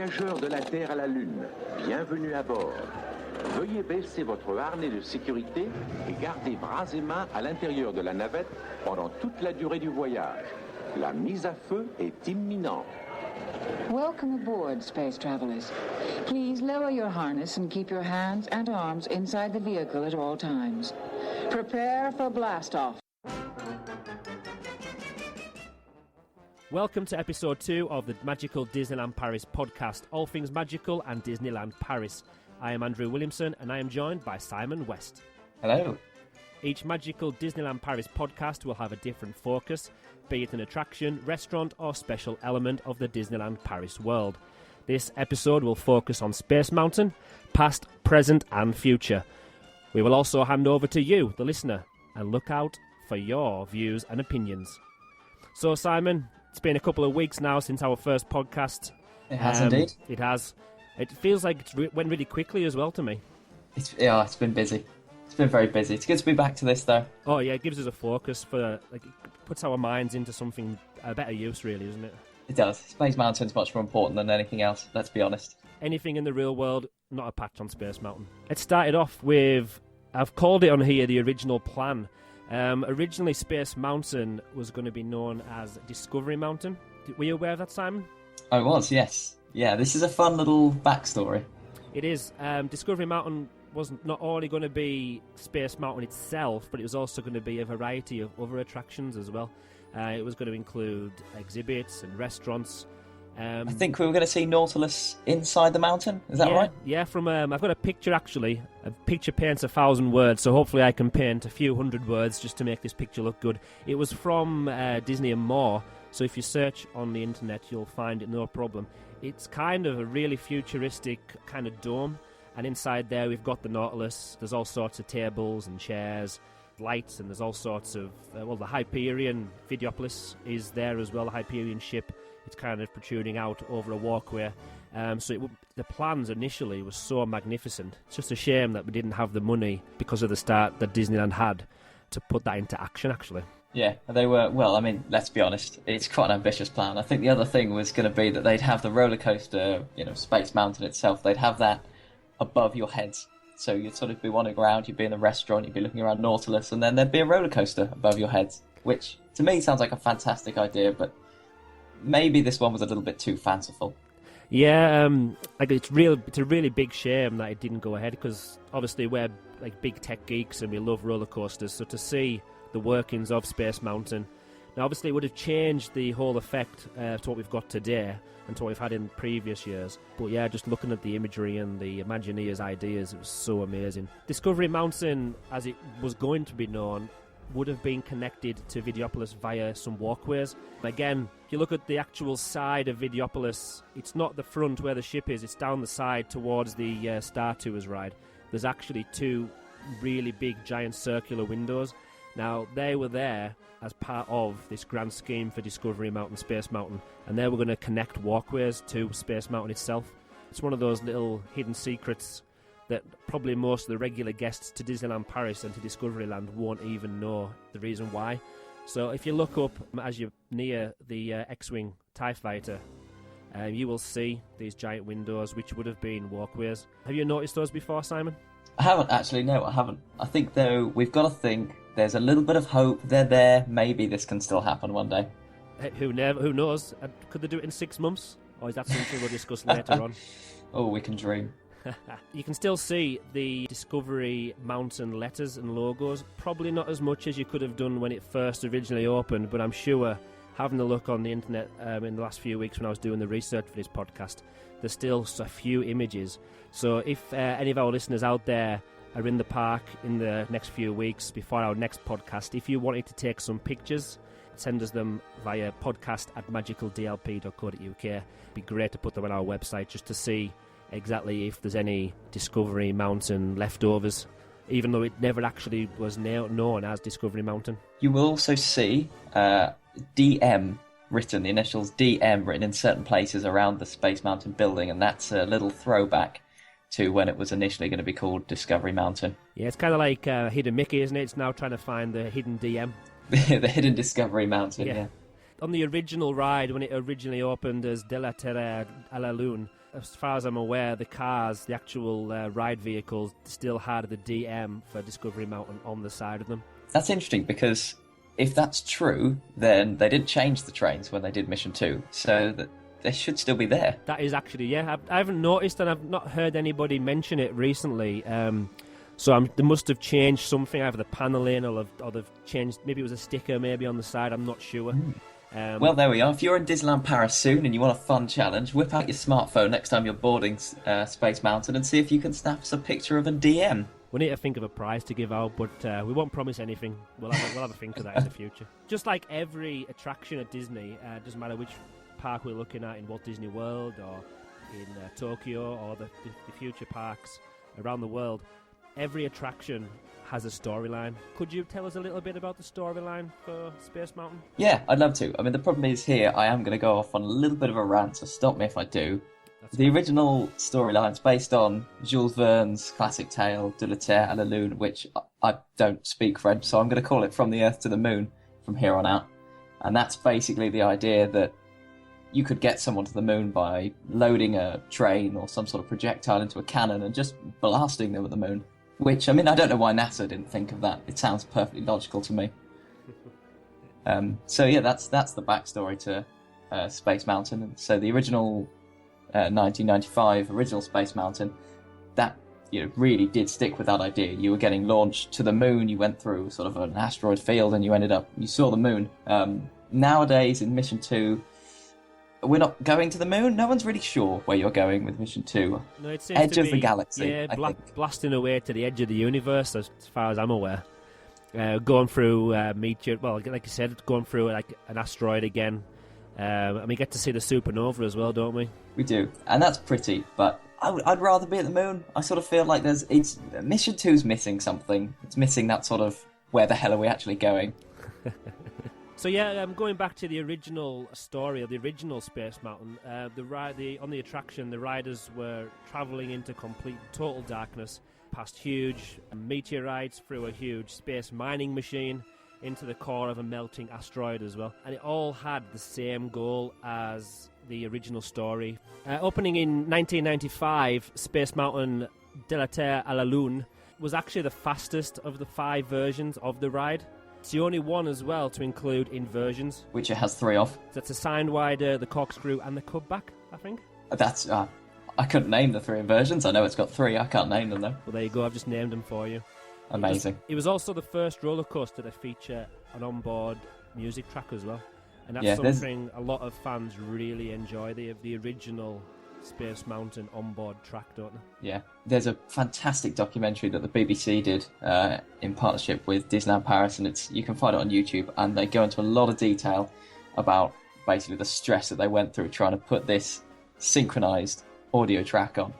Voyageurs de la Terre à la Lune, bienvenue à bord. Veuillez baisser votre harnais de sécurité et garder bras et mains à l'intérieur de la navette pendant toute la durée du voyage. La mise à feu est imminente. Welcome aboard, space travelers. Please lower your harness and keep your hands and arms inside the vehicle at all times. Prepare for blast-off. Welcome to episode 2 of the Magical Disneyland Paris podcast, all things magical and Disneyland Paris. I am Andrew Williamson and I am joined by Simon West. Hello. Each Magical Disneyland Paris podcast will have a different focus, be it an attraction, restaurant or special element of the Disneyland Paris world. This episode will focus on Space Mountain, past, present and future. We will also hand over to you, the listener, and look out for your views and opinions. So Simon, it's been a couple of weeks now since our first podcast. It has indeed. It has. It feels like it went really quickly as well to me. It's been busy. It's been very busy. It's good to be back to this, though. Oh, yeah, it gives us a focus for, it puts our minds into something, a better use, really, isn't it? It does. Space Mountain's much more important than anything else, let's be honest. Anything in the real world, not a patch on Space Mountain. It started off with, I've called it on here the original plan. Originally, Space Mountain was going to be known as Discovery Mountain. Were you aware of that, Simon? I was, yes. Yeah, this is a fun little backstory. It is. Discovery Mountain was not only going to be Space Mountain itself, but it was also going to be a variety of other attractions as well. It was going to include exhibits and restaurants. I think we were going to see Nautilus inside the mountain, is that right? Yeah, from I've got a picture actually. A picture paints 1,000 words, so hopefully I can paint a few hundred words just to make this picture look good. It was from Disney and More, so if you search on the internet you'll find it no problem. It's kind of a really futuristic kind of dome, and inside there we've got the Nautilus. There's all sorts of tables and chairs, lights, and there's all sorts of... the Hyperion Videopolis is there as well, the Hyperion ship. It's kind of protruding out over a walkway. The plans initially were so magnificent. It's just a shame that we didn't have the money because of the start that Disneyland had to put that into action, actually. Yeah, they were... Well, I mean, let's be honest. It's quite an ambitious plan. I think the other thing was going to be that they'd have the roller coaster, Space Mountain itself. They'd have that above your heads. So you'd sort of be wandering around, you'd be in the restaurant, you'd be looking around Nautilus, and then there'd be a roller coaster above your heads, which to me sounds like a fantastic idea, but maybe this one was a little bit too fanciful. Yeah, it's a really big shame that it didn't go ahead, because obviously we're big tech geeks and we love roller coasters, so to see the workings of Space Mountain, now obviously it would have changed the whole effect to what we've got today and to what we've had in previous years. But yeah, just looking at the imagery and the Imagineers' ideas, it was so amazing. Discovery Mountain, as it was going to be known, would have been connected to Videopolis via some walkways. Again, if you look at the actual side of Videopolis, it's not the front where the ship is, it's down the side towards the Star Tours ride. There's actually two really big giant circular windows. Now, they were there as part of this grand scheme for Discovery Mountain, Space Mountain, and they were going to connect walkways to Space Mountain itself. It's one of those little hidden secrets that probably most of the regular guests to Disneyland Paris and to Discoveryland won't even know the reason why. So if you look up as you're near the X-Wing TIE Fighter, you will see these giant windows which would have been walkways. Have you noticed those before, Simon? I haven't, actually, no, I haven't. I think, though, we've got to think there's a little bit of hope. They're there. Maybe this can still happen one day. Who knows? Could they do it in 6 months? Or is that something we'll discuss later on? Oh, we can dream. You can still see the Discovery Mountain letters and logos. Probably not as much as you could have done when it first originally opened, but I'm sure, having a look on the internet in the last few weeks when I was doing the research for this podcast, there's still a few images. So if any of our listeners out there are in the park in the next few weeks before our next podcast, if you wanted to take some pictures, send us them via podcast@magicaldlp.co.uk. It'd be great to put them on our website just to see exactly if there's any Discovery Mountain leftovers, even though it never actually was known as Discovery Mountain. You will also see DM written, the initials DM written in certain places around the Space Mountain building, and that's a little throwback to when it was initially going to be called Discovery Mountain. Yeah, it's kind of like Hidden Mickey, isn't it? It's now trying to find the hidden DM. The hidden Discovery Mountain, yeah. on the original ride, when it originally opened as De la Terre à la Lune, as far as I'm aware, the cars, the actual ride vehicles, still had the DM for Discovery Mountain on the side of them. That's interesting, because if that's true, then they didn't change the trains when they did Mission 2, so that they should still be there. That is actually, yeah. I haven't noticed, and I've not heard anybody mention it recently. So they must have changed something, either the panelling or they've changed. Maybe it was a sticker, maybe on the side. I'm not sure. Well, there we are. If you're in Disneyland Paris soon and you want a fun challenge, whip out your smartphone next time you're boarding Space Mountain and see if you can snap us a picture of a DM. We need to think of a prize to give out, but we won't promise anything. We'll have a think of that in the future. Just like every attraction at Disney, doesn't matter which park we're looking at, in Walt Disney World or in Tokyo or the future parks around the world, every attraction has a storyline. Could you tell us a little bit about the storyline for Space Mountain? Yeah, I'd love to. I mean, the problem is here, I am going to go off on a little bit of a rant, so stop me if I do. The original storyline's based on Jules Verne's classic tale, De la Terre à la Lune, which I don't speak French, so I'm going to call it From the Earth to the Moon from here on out. And that's basically the idea that you could get someone to the moon by loading a train or some sort of projectile into a cannon and just blasting them at the moon. Which, I mean, I don't know why NASA didn't think of that. It sounds perfectly logical to me. So yeah, that's the backstory to Space Mountain. And so the original 1995 original Space Mountain, that really did stick with that idea. You were getting launched to the moon. You went through sort of an asteroid field, and you saw the moon. Nowadays in Mission 2. We're not going to the moon. No one's really sure where you're going with Mission 2. No, it seems edge to of be, the galaxy. Yeah, blasting away to the edge of the universe, as far as I'm aware. Going through meteor. Well, like you said, going through like an asteroid again. And we get to see the supernova as well, don't we? We do, and that's pretty. But I'd rather be at the moon. I sort of feel like Mission 2's missing something. It's missing that sort of where the hell are we actually going? So yeah, going back to the original story of the original Space Mountain, on the attraction, the riders were travelling into complete total darkness, past huge meteorites, through a huge space mining machine, into the core of a melting asteroid as well. And it all had the same goal as the original story. Opening in 1995, Space Mountain De la Terre à la Lune was actually the fastest of the 5 versions of the ride. It's the only one as well to include inversions. Which it has 3 of. So that's the Sidewinder, the Corkscrew, and the Cutback, I think. That's I couldn't name the 3 inversions. I know it's got 3. I can't name them though. Well, there you go. I've just named them for you. Amazing. It was also the first roller coaster to feature an onboard music track as well, and that's something a lot of fans really enjoy. The original Space Mountain onboard track, don't they? Yeah, there's a fantastic documentary that the BBC did in partnership with Disneyland Paris, and you can find it on YouTube, and they go into a lot of detail about basically the stress that they went through trying to put this synchronized audio track on.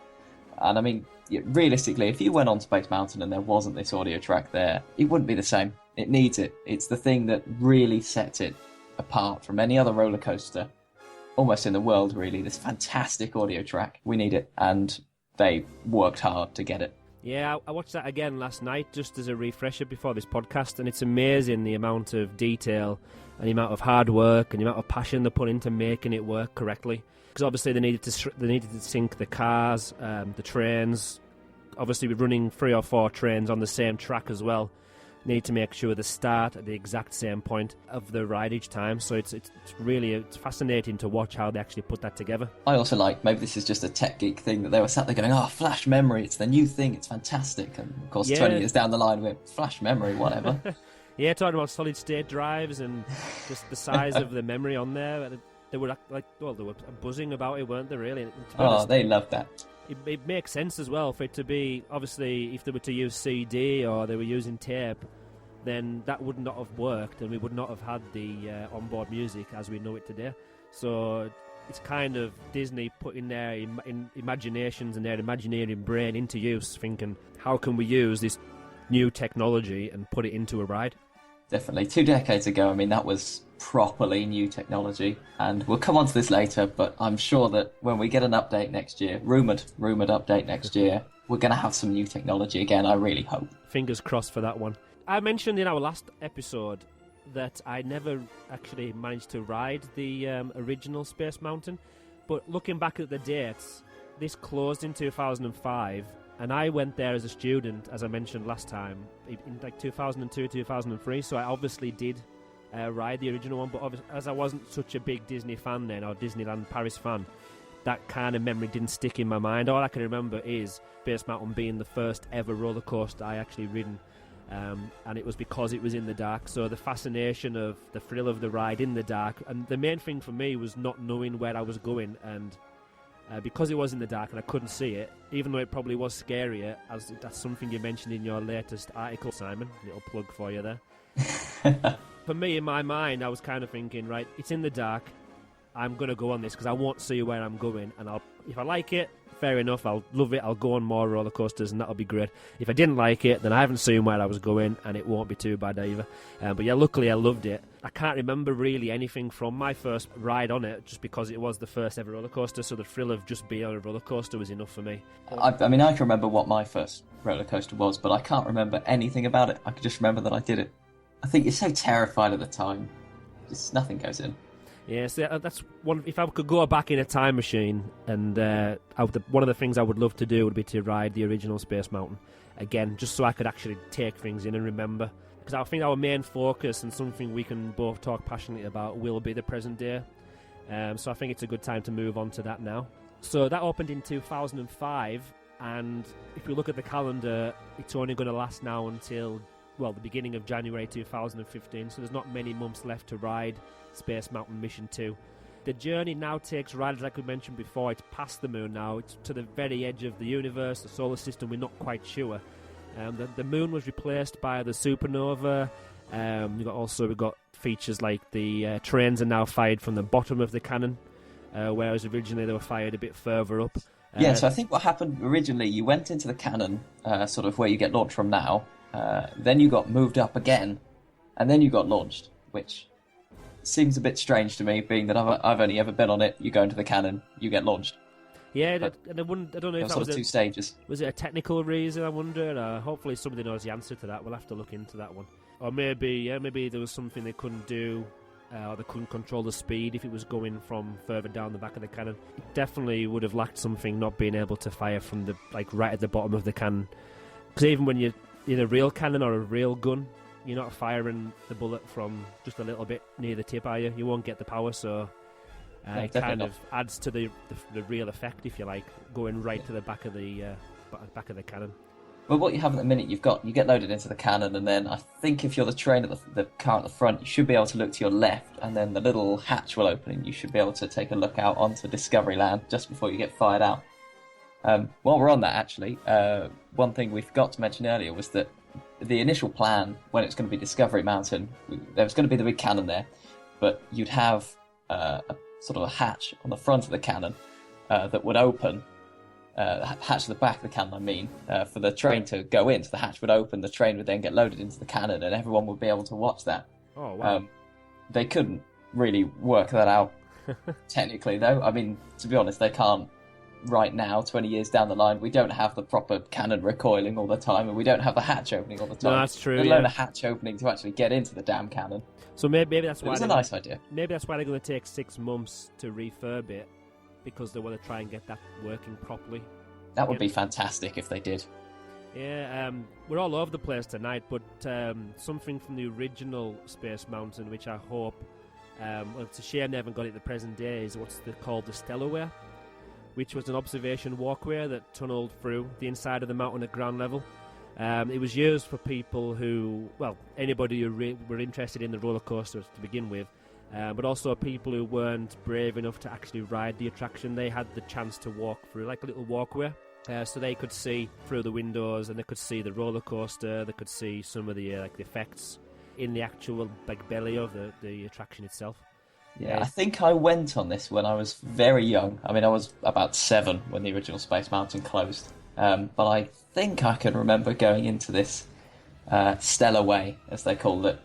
And I mean, realistically, if you went on Space Mountain and there wasn't this audio track there, it wouldn't be the same. It needs it. It's the thing that really sets it apart from any other roller coaster almost in the world, really. This fantastic audio track. We need it, and they worked hard to get it. Yeah, I watched that again last night just as a refresher before this podcast, and it's amazing the amount of detail and the amount of hard work and the amount of passion they put into making it work correctly. Because obviously they needed to sync the cars, the trains. Obviously we're running 3 or 4 trains on the same track as well. Need to make sure they start at the exact same point of the ride each time. So it's really fascinating to watch how they actually put that together. I also like, maybe this is just a tech geek thing, that they were sat there going, oh, flash memory, it's the new thing, it's fantastic. And of course 20 years down the line we're flash memory, whatever. Yeah, talking about solid state drives and just the size of the memory on there. They were they were buzzing about it, weren't they, really? Oh, they loved that. It makes sense as well for it to be, obviously, if they were to use CD or they were using tape, then that would not have worked and we would not have had the onboard music as we know it today. So it's kind of Disney putting their imaginations and their Imagineering brain into use, thinking, how can we use this new technology and put it into a ride? Definitely. 2 decades ago, I mean, that was properly new technology, and we'll come on to this later, but I'm sure that when we get an update next year, rumoured update next year, we're going to have some new technology again, I really hope. Fingers crossed for that one. I mentioned in our last episode that I never actually managed to ride the original Space Mountain. But looking back at the dates, this closed in 2005, and I went there as a student, as I mentioned last time, in like 2002, 2003, so I obviously did ride the original one, but as I wasn't such a big Disney fan then, or Disneyland Paris fan, that kind of memory didn't stick in my mind. All I can remember is Space Mountain being the first ever roller coaster I actually ridden, and it was because it was in the dark. So the fascination of the thrill of the ride in the dark, and the main thing for me was not knowing where I was going, and because it was in the dark and I couldn't see it, even though it probably was scarier, as that's something you mentioned in your latest article, Simon. Little plug for you there. For me, in my mind, I was kind of thinking, right, it's in the dark, I'm going to go on this because I won't see where I'm going, and if I like it, fair enough, I'll love it, I'll go on more roller coasters, and that'll be great. If I didn't like it, then I haven't seen where I was going, and it won't be too bad either. But yeah, luckily I loved it. I can't remember really anything from my first ride on it, just because it was the first ever roller coaster, so the thrill of just being on a roller coaster was enough for me. I mean, I can remember what my first roller coaster was, but I can't remember anything about it. I can just remember that I did it. I think you're so terrified at the time, just nothing goes in. Yeah, so that's one. If I could go back in a time machine, and one of the things I would love to do would be to ride the original Space Mountain again, just so I could actually take things in and remember. Because I think our main focus and something we can both talk passionately about will be the present day. So I think it's a good time to move on to that now. So that opened in 2005, and if we look at the calendar, it's only going to last now until, well, the beginning of January 2015, so there's not many months left to ride Space Mountain Mission 2. The journey now takes riders, like we mentioned before, it's past the moon now, it's to the very edge of the universe, the solar system, we're not quite sure. The moon was replaced by the supernova. We've got features like the trains are now fired from the bottom of the cannon, whereas originally they were fired a bit further up. Yeah, so I think what happened originally, you went into the cannon, sort of where you get launched from now, then you got moved up again, and then you got launched, which seems a bit strange to me, being that I've only ever been on it. You go into the cannon, you get launched. Yeah, and I don't know if that was two stages. Was it a technical reason, I wonder? Hopefully somebody knows the answer to that. We'll have to look into that one. Or maybe there was something they couldn't do, or they couldn't control the speed if it was going from further down the back of the cannon. It definitely would have lacked something, not being able to fire from the right at the bottom of the cannon. Because even when you're in a real cannon or a real gun, you're not firing the bullet from just a little bit near the tip, are you? You won't get the power, so it kind of adds to the real effect, if you like, going right to the back of the cannon. Well, what you have at the minute, you get loaded into the cannon, and then I think if you're the train at the car at the front, you should be able to look to your left, and then the little hatch will open, and you should be able to take a look out onto Discovery Land just before you get fired out. While we're on that, actually, one thing we forgot to mention earlier was that the initial plan, when it's going to be Discovery Mountain, there was going to be the big cannon there, but you'd have a sort of a hatch on the front of the cannon that would open, hatch at the back of the cannon, I mean, for the train to go in. So the hatch would open, the train would then get loaded into the cannon, and everyone would be able to watch that. Oh, wow. They couldn't really work that out technically, though. I mean, to be honest, they can't. Right now, 20 years down the line, we don't have the proper cannon recoiling all the time, and we don't have the hatch opening all the time. No, that's true. Let alone a hatch opening to actually get into the damn cannon. So maybe that's why it was a nice idea. Maybe that's why they're going to take 6 months to refurb it, because they want to try and get that working properly. That would be fantastic if they did. Yeah, we're all over the place tonight, but something from the original Space Mountain, which I hope, it's a shame they haven't got it the present day, is what's called the Stellarway, which was an observation walkway that tunnelled through the inside of the mountain at ground level. It was used for people who, well, anybody who were interested in the roller coasters to begin with, but also people who weren't brave enough to actually ride the attraction. They had the chance to walk through, like a little walkway, so they could see through the windows, and they could see the roller coaster, they could see some of the the effects in the actual belly of the attraction itself. Yeah, I think I went on this when I was very young. I mean, I was about 7 when the original Space Mountain closed. But I think I can remember going into this Stellarway, as they called it.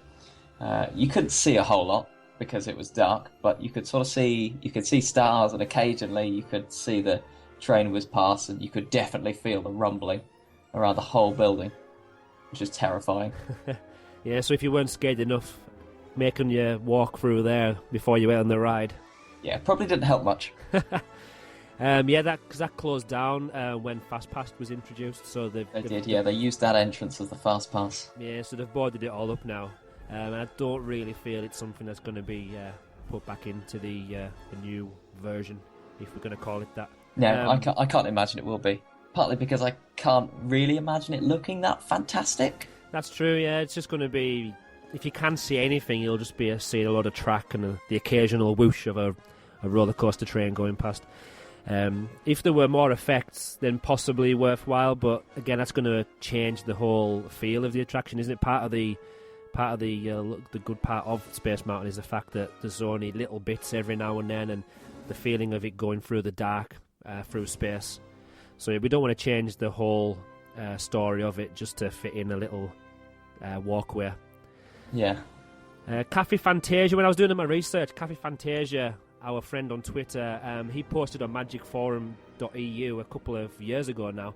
You couldn't see a whole lot because it was dark, but you could see stars, and occasionally you could see the train was past, and you could definitely feel the rumbling around the whole building, which is terrifying. Yeah, so if you weren't scared enough making you walk through there before you went on the ride. Yeah, probably didn't help much. Because that closed down when FastPass was introduced. So They did, yeah. They used that entrance as the fast pass. Yeah, so they've boarded it all up now. And I don't really feel it's something that's going to be put back into the new version, if we're going to call it that. No, I can't imagine it will be. Partly because I can't really imagine it looking that fantastic. That's true, yeah. It's just going to be... If you can see anything, you'll just be seeing a lot of track and the occasional whoosh of a roller coaster train going past. If there were more effects, then possibly worthwhile. But again, that's going to change the whole feel of the attraction, isn't it? Part of the good part of Space Mountain is the fact that there's only little bits every now and then, and the feeling of it going through the dark, through space. So we don't want to change the whole story of it just to fit in a little walkway. Yeah. Cafe Fantasia, when I was doing my research, Cafe Fantasia, our friend on Twitter, he posted on magicforum.eu a couple of years ago now.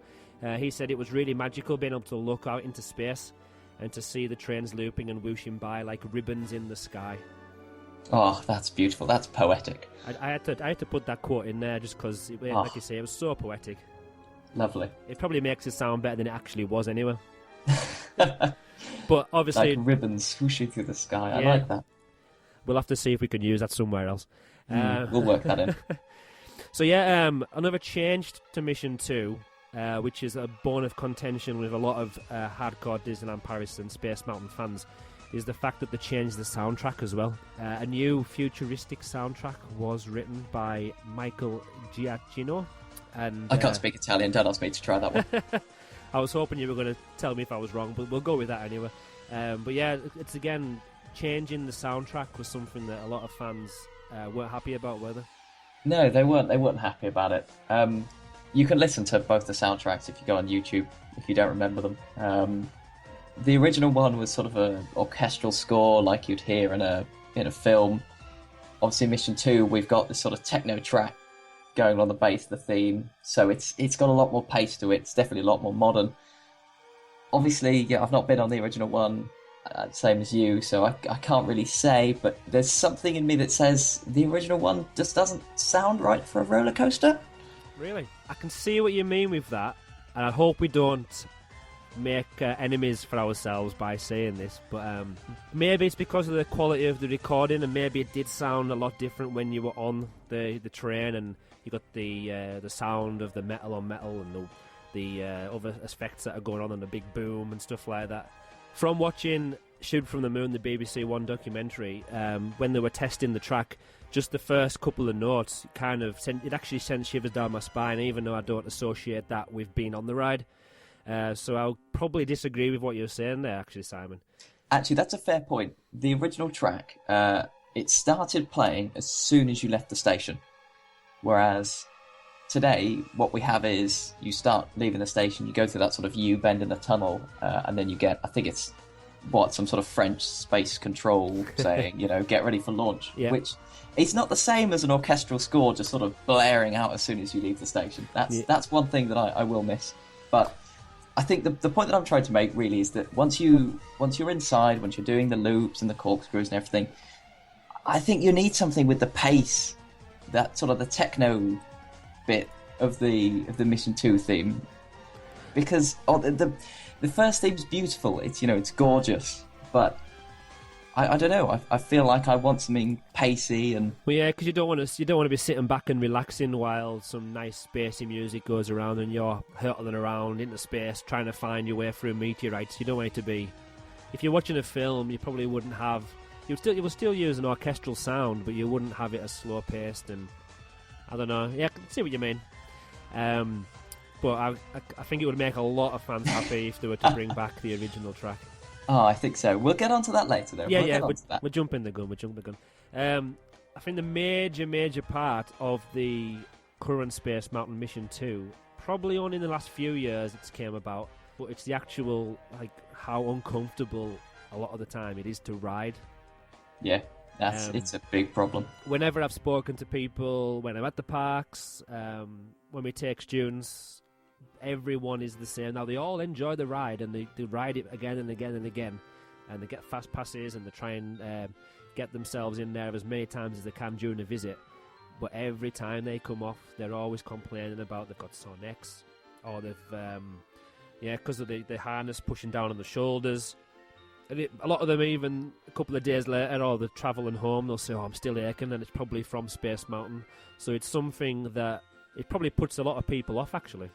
He said it was really magical being able to look out into space and to see the trains looping and whooshing by like ribbons in the sky. Oh, that's beautiful. That's poetic. I had to put that quote in there just because, like you say, it was so poetic. Lovely. It probably makes it sound better than it actually was anyway. But obviously... Like ribbons swooshing through the sky. I like that. We'll have to see if we can use that somewhere else. We'll work that in. So yeah, another change to Mission 2, which is a bone of contention with a lot of hardcore Disneyland Paris and Space Mountain fans, is the fact that they changed the soundtrack as well. A new futuristic soundtrack was written by Michael Giacchino. And I can't speak Italian, don't ask me to try that one. I was hoping you were going to tell me if I was wrong, but we'll go with that anyway. But yeah, it's again, changing the soundtrack was something that a lot of fans weren't happy about, were they? No, they weren't. They weren't happy about it. You can listen to both the soundtracks if you go on YouTube, if you don't remember them. The original one was sort of an orchestral score like you'd hear in a film. Obviously, Mission 2, we've got this sort of techno track going on the base of the theme, so it's got a lot more pace to it. It's definitely a lot more modern. Obviously, yeah, I've not been on the original one, same as you, so I can't really say, but there's something in me that says the original one just doesn't sound right for a roller coaster. Really? I can see what you mean with that, and I hope we don't make enemies for ourselves by saying this, but maybe it's because of the quality of the recording, and maybe it did sound a lot different when you were on the train, and you got the sound of the metal on metal and the other effects that are going on and the big boom and stuff like that. From watching Shoot from the Moon, the BBC One documentary, when they were testing the track, just the first couple of notes it actually sent shivers down my spine, even though I don't associate that with being on the ride. So I'll probably disagree with what you're saying there, actually, Simon. Actually, that's a fair point. The original track, it started playing as soon as you left the station. Whereas today, what we have is you start leaving the station, you go through that sort of U-bend in the tunnel, and then you get, I think it's, some sort of French space control saying, get ready for launch. Yeah. Which, it's not the same as an orchestral score just sort of blaring out as soon as you leave the station. That's one thing that I will miss. But I think the point that I'm trying to make really is that once you're inside, once you're doing the loops and the corkscrews and everything, I think you need something with the pace, that sort of the techno bit of the Mission 2 theme, because the first theme's beautiful. It's gorgeous, but I don't know. I feel like I want something pacey and. Well, yeah, because you don't want to be sitting back and relaxing while some nice spacey music goes around and you're hurtling around into space trying to find your way through meteorites. You don't want it to be. If you're watching a film, you probably wouldn't have. You will still use an orchestral sound, but you wouldn't have it as slow paced and. I don't know. Yeah, I can see what you mean. But I think it would make a lot of fans happy if they were to bring back the original track. Oh, I think so. We'll get onto that later, though. We're jumping the gun. I think the major part of the current Space Mountain Mission 2, probably only in the last few years it's came about, but it's the actual, how uncomfortable a lot of the time it is to ride. Yeah. It's a big problem. Whenever I've spoken to people, when I'm at the parks, when we take students, everyone is the same. Now, they all enjoy the ride, and they ride it again and again and again. and they get fast passes and they try and get themselves in there as many times as they can during a visit. But every time they come off, they're always complaining about they've got sore necks, or they've, because of the harness pushing down on the shoulders. And a lot of them, even a couple of days later, or they're travelling home, they'll say, "Oh, I'm still aching," and it's probably from Space Mountain. So it's something that it probably puts a lot of people off, actually.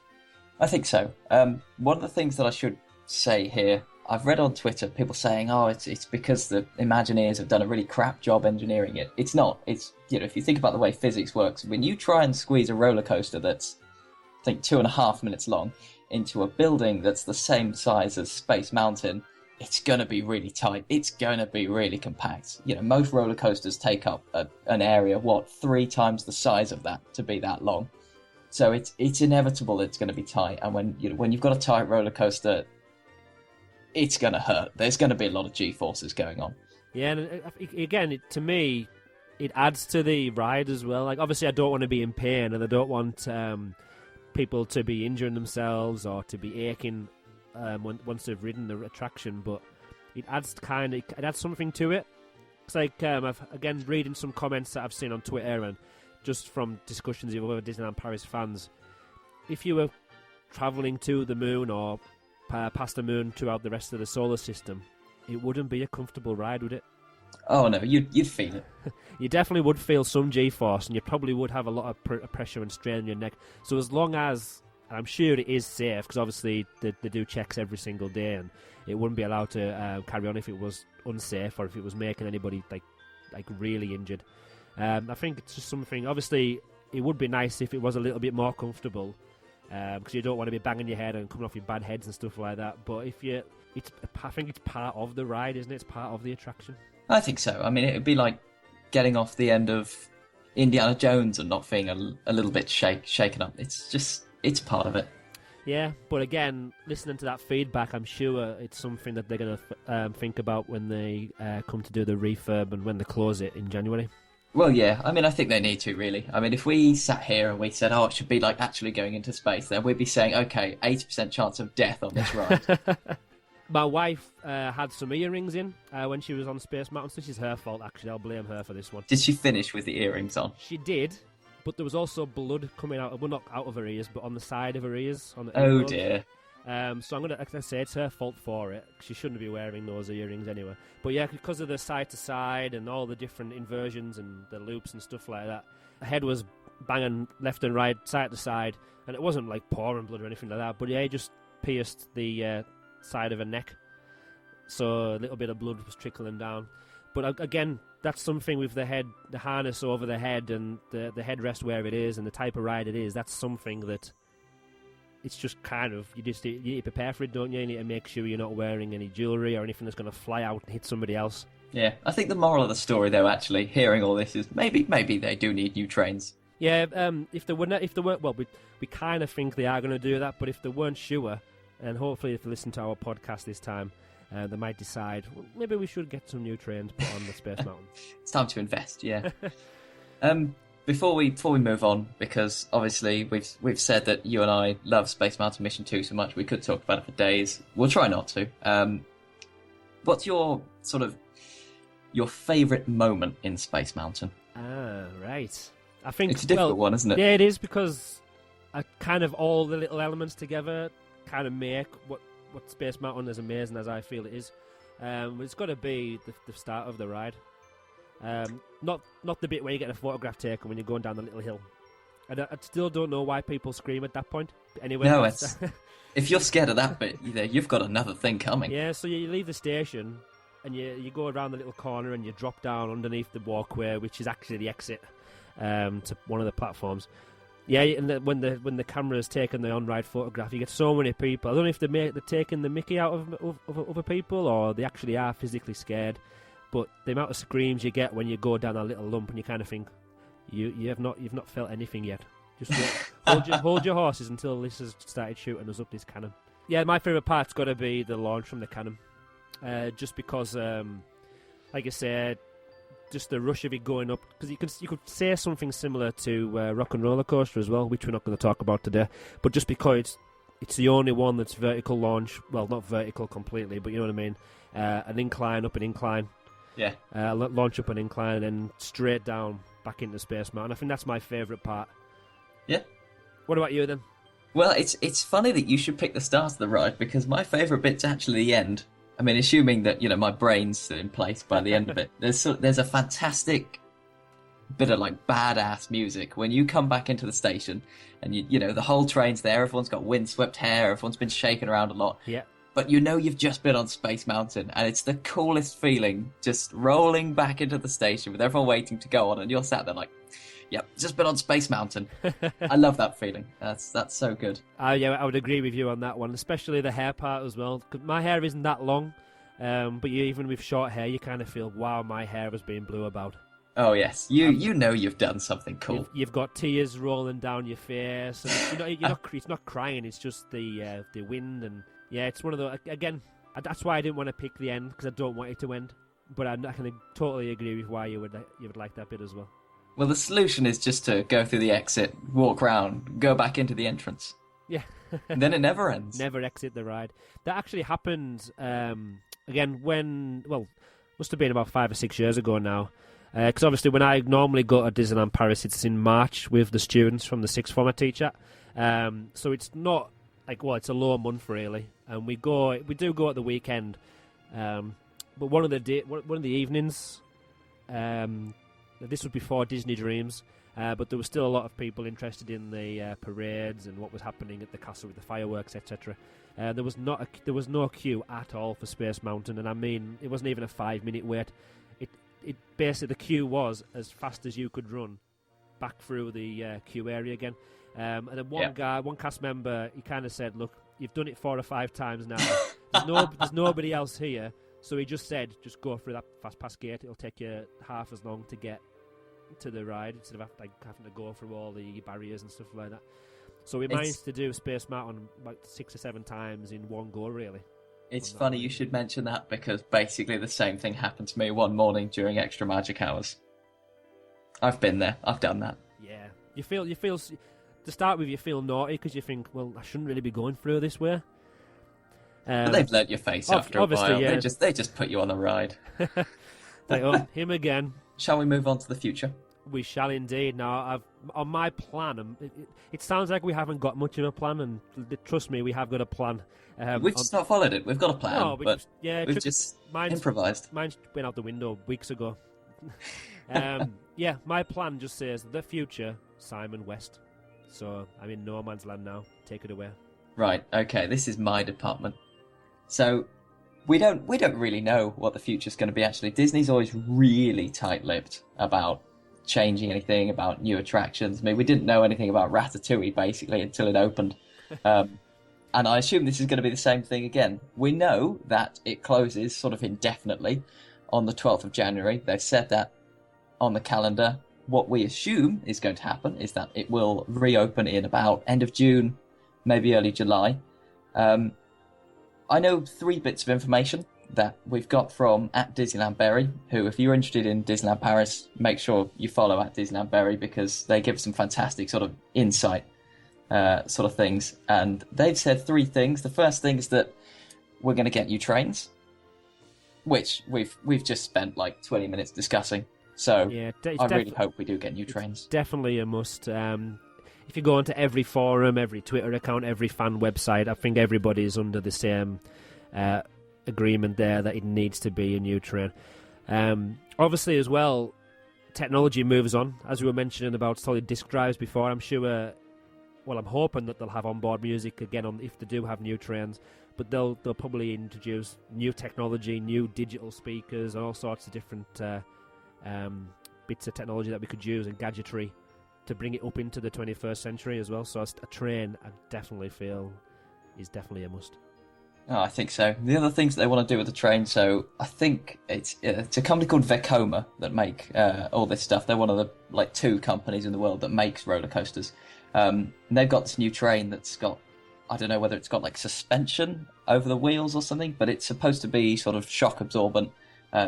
I think so. One of the things that I should say here, I've read on Twitter people saying, "Oh, it's because the Imagineers have done a really crap job engineering it." It's not. It's, if you think about the way physics works, when you try and squeeze a roller coaster that's, I think, 2.5 minutes long into a building that's the same size as Space Mountain, it's going to be really tight. It's going to be really compact. Most roller coasters take up an area, 3 times the size of that to be that long. So it's inevitable it's going to be tight. And when you've got a tight roller coaster, it's going to hurt. There's going to be a lot of G-forces going on. Yeah, and again, to me, it adds to the ride as well. Like, obviously, I don't want to be in pain, and I don't want people to be injuring themselves or to be aching once they've ridden the attraction. But it adds something to it. It's like I've again reading some comments that I've seen on Twitter and just from discussions with other Disneyland Paris fans. If you were travelling to the moon or past the moon throughout the rest of the solar system, it wouldn't be a comfortable ride, would it? Oh no, you'd feel it. You definitely would feel some G-force, and you probably would have a lot of pressure and strain on your neck. So as long as, and I'm sure it is safe, because obviously they do checks every single day, and it wouldn't be allowed to carry on if it was unsafe or if it was making anybody like really injured. I think it's just something. Obviously, it would be nice if it was a little bit more comfortable. Because you don't want to be banging your head and coming off your bad heads and stuff like that. But I think it's part of the ride, isn't it? It's part of the attraction. I think so. I mean, it would be like getting off the end of Indiana Jones and not feeling a little bit shaken up. It's part of it. Yeah, but again, listening to that feedback, I'm sure it's something that they're going to think about when they come to do the refurb and when they close it in January. Well, yeah. I mean, I think they need to, really. I mean, if we sat here and we said, "Oh, it should be like actually going into space," then we'd be saying, "Okay, 80% chance of death on this ride." My wife had some earrings in when she was on Space Mountain. This is her fault, actually. I'll blame her for this one. Did she finish with the earrings on? She did, but there was also blood coming out. Well, not out of her ears, but on the side of her ears. Oh, dear. So I'm going to say it's her fault for it. She shouldn't be wearing those earrings anyway. But yeah, because of the side-to-side and all the different inversions and the loops and stuff like that, her head was banging left and right, side-to-side, and it wasn't like pouring blood or anything like that, but yeah, it just pierced the side of her neck, so a little bit of blood was trickling down. But again, that's something with the harness over the head and the headrest where it is and the type of ride it is. That's something that it's just kind of, you need to prepare for it, don't you? You need to make sure you're not wearing any jewellery or anything that's going to fly out and hit somebody else. Yeah, I think the moral of the story, though, actually, hearing all this is maybe they do need new trains. Yeah, if they weren't, well, we kind of think they are going to do that, but if they weren't sure, and hopefully if they listen to our podcast this time, they might decide, well, maybe we should get some new trains put on the Space Mountain. It's time to invest, yeah. Before we move on, because obviously we've said that you and I love Space Mountain Mission 2 so much we could talk about it for days. We'll try not to. What's your favourite moment in Space Mountain? Right. I think it's a difficult one, isn't it? Yeah, it is, because kind of all the little elements together kind of make what Space Mountain, as amazing as I feel it is. It's got to be the start of the ride. Not the bit where you get a photograph taken when you're going down the little hill. I still don't know why people scream at that point. Anyway, no, it's if you're scared of that bit, you've got another thing coming. Yeah, so you leave the station and you go around the little corner and you drop down underneath the walkway, which is actually the exit to one of the platforms. Yeah, and when the camera's taking the on-ride photograph, you get so many people. I don't know if they're taking the mickey out of other people or they actually are physically scared. But the amount of screams you get when you go down a little lump and you kind of think, you've not felt anything yet. Just hold your horses until this has started shooting us up this cannon. Yeah, my favourite part's got to be the launch from the cannon. Just because, like I said, just the rush of it going up. Because you could say something similar to Rock and Roller Coaster as well, which we're not going to talk about today. But just because it's the only one that's vertical launch. Well, not vertical completely, but you know what I mean. An incline up an incline. Yeah. Launch up an incline and then straight down back into Space Mountain. I think that's my favourite part. Yeah. What about you then? Well, it's funny that you should pick the start of the ride, because my favourite bit's actually the end. I mean, assuming that, my brain's still in place by the end of it. There's a fantastic bit of like badass music when you come back into the station and the whole train's there, everyone's got windswept hair, everyone's been shaken around a lot. Yeah. But you've just been on Space Mountain, and it's the coolest feeling, just rolling back into the station with everyone waiting to go on, and you're sat there like, yep, just been on Space Mountain. I love that feeling. That's so good. Yeah, I would agree with you on that one, especially the hair part as well. 'Cause my hair isn't that long, but even with short hair, you kind of feel, wow, my hair has been blew about. Oh yes, you've done something cool. You've got tears rolling down your face, and it's not crying. It's just the wind, and yeah, it's one of the again. That's why I didn't want to pick the end, because I don't want it to end. But I can totally agree with why you would like that bit as well. Well, the solution is just to go through the exit, walk round, go back into the entrance. Yeah. And then it never ends. Never exit the ride. That actually happened again must have been about 5 or 6 years ago now. Because obviously when I normally go to Disneyland Paris, it's in March with the students from the sixth form I teach at. So it's not it's a low month really. And we do go at the weekend. But one of the evenings, this was before Disney Dreams, but there was still a lot of people interested in the parades and what was happening at the castle with the fireworks, etc. There was no queue at all for Space Mountain, and I mean it wasn't even a 5-minute wait. It basically, the queue was as fast as you could run back through the queue area again. And then one cast member, he kind of said, "Look, you've done it 4 or 5 times now. There's nobody else here." So he just said, "Just go through that fast pass gate. It'll take you half as long to get to the ride instead of having to go through all the barriers and stuff like that." So we managed to do Space Mountain about 6 or 7 times in one go, really. It's funny you should mention that, because basically the same thing happened to me one morning during Extra Magic Hours. I've been there. I've done that. Yeah. You feel to start with, you feel naughty because you think, well, I shouldn't really be going through this way. But they've learnt your face after a while. Yeah. They just put you on the ride. Him again. Shall we move on to the future? We shall indeed. Now, on my plan, it sounds like we haven't got much of a plan, and trust me, we have got a plan. We've just not followed it. We've got a plan, but we've just improvised. Mine went out the window weeks ago. My plan just says the future, Simon West. So I'm in no man's land now. Take it away. Right. Okay. This is my department. So we don't really know what the future's going to be. Actually, Disney's always really tight-lipped about changing anything, about new attractions. I mean, we didn't know anything about Ratatouille basically until it opened. And I assume this is going to be the same thing again. We know that it closes sort of indefinitely on the 12th of January. They've said that on the calendar. What we assume is going to happen is that it will reopen in about end of June, maybe early July. I know 3 bits of information that we've got from at Disneyland Berry, who, if you're interested in Disneyland Paris, make sure you follow at Disneyland Berry, because they give some fantastic sort of insight sort of things. And they've said 3 things. The first thing is that we're going to get new trains, which we've just spent like 20 minutes discussing. So yeah, I really hope we do get new trains. Definitely a must. If you go onto every forum, every Twitter account, every fan website, I think everybody is under the same agreement there that it needs to be a new train. Obviously, as well, technology moves on. As we were mentioning about solid disk drives before, I'm hoping that they'll have onboard music again if they do have new trains. But they'll probably introduce new technology, new digital speakers, and all sorts of different bits of technology that we could use and gadgetry to bring it up into the 21st century as well. So a train, I definitely feel, is definitely a must. Oh, I think so. The other things that they want to do with the train, so I think it's a company called Vekoma that make all this stuff. They're one of the 2 companies in the world that makes roller coasters. And they've got this new train that's got, I don't know whether it's got suspension over the wheels or something, but it's supposed to be sort of shock absorbent,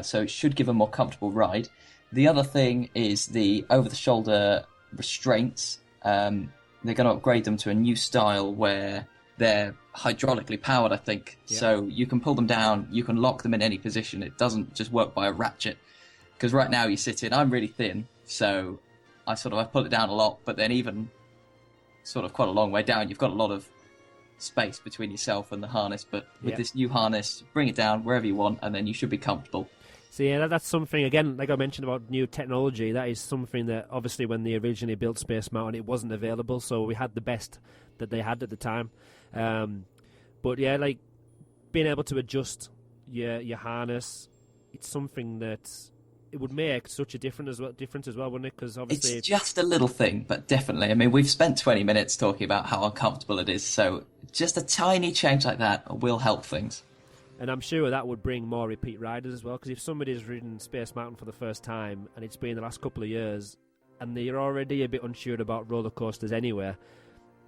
so it should give a more comfortable ride. The other thing is the over-the-shoulder restraints. They're going to upgrade them to a new style where they're hydraulically powered, I think. Yeah. So you can pull them down, you can lock them in any position. It doesn't just work by a ratchet. Because right now you sit in, I'm really thin, so I pull it down a lot, but then even sort of quite a long way down, you've got a lot of space between yourself and the harness. But with this new harness, bring it down wherever you want, and then you should be comfortable. So yeah, that's something, again, like I mentioned about new technology, that is something that obviously when they originally built Space Mountain, it wasn't available, so we had the best that they had at the time. But yeah, like being able to adjust your harness, it's something that it would make such a difference as well, wouldn't it? Because obviously it's just a little thing, but definitely. I mean, we've spent 20 minutes talking about how uncomfortable it is, so just a tiny change like that will help things. And I'm sure that would bring more repeat riders as well, because if somebody's ridden Space Mountain for the first time, and it's been the last couple of years, and they're already a bit unsure about roller coasters anywhere,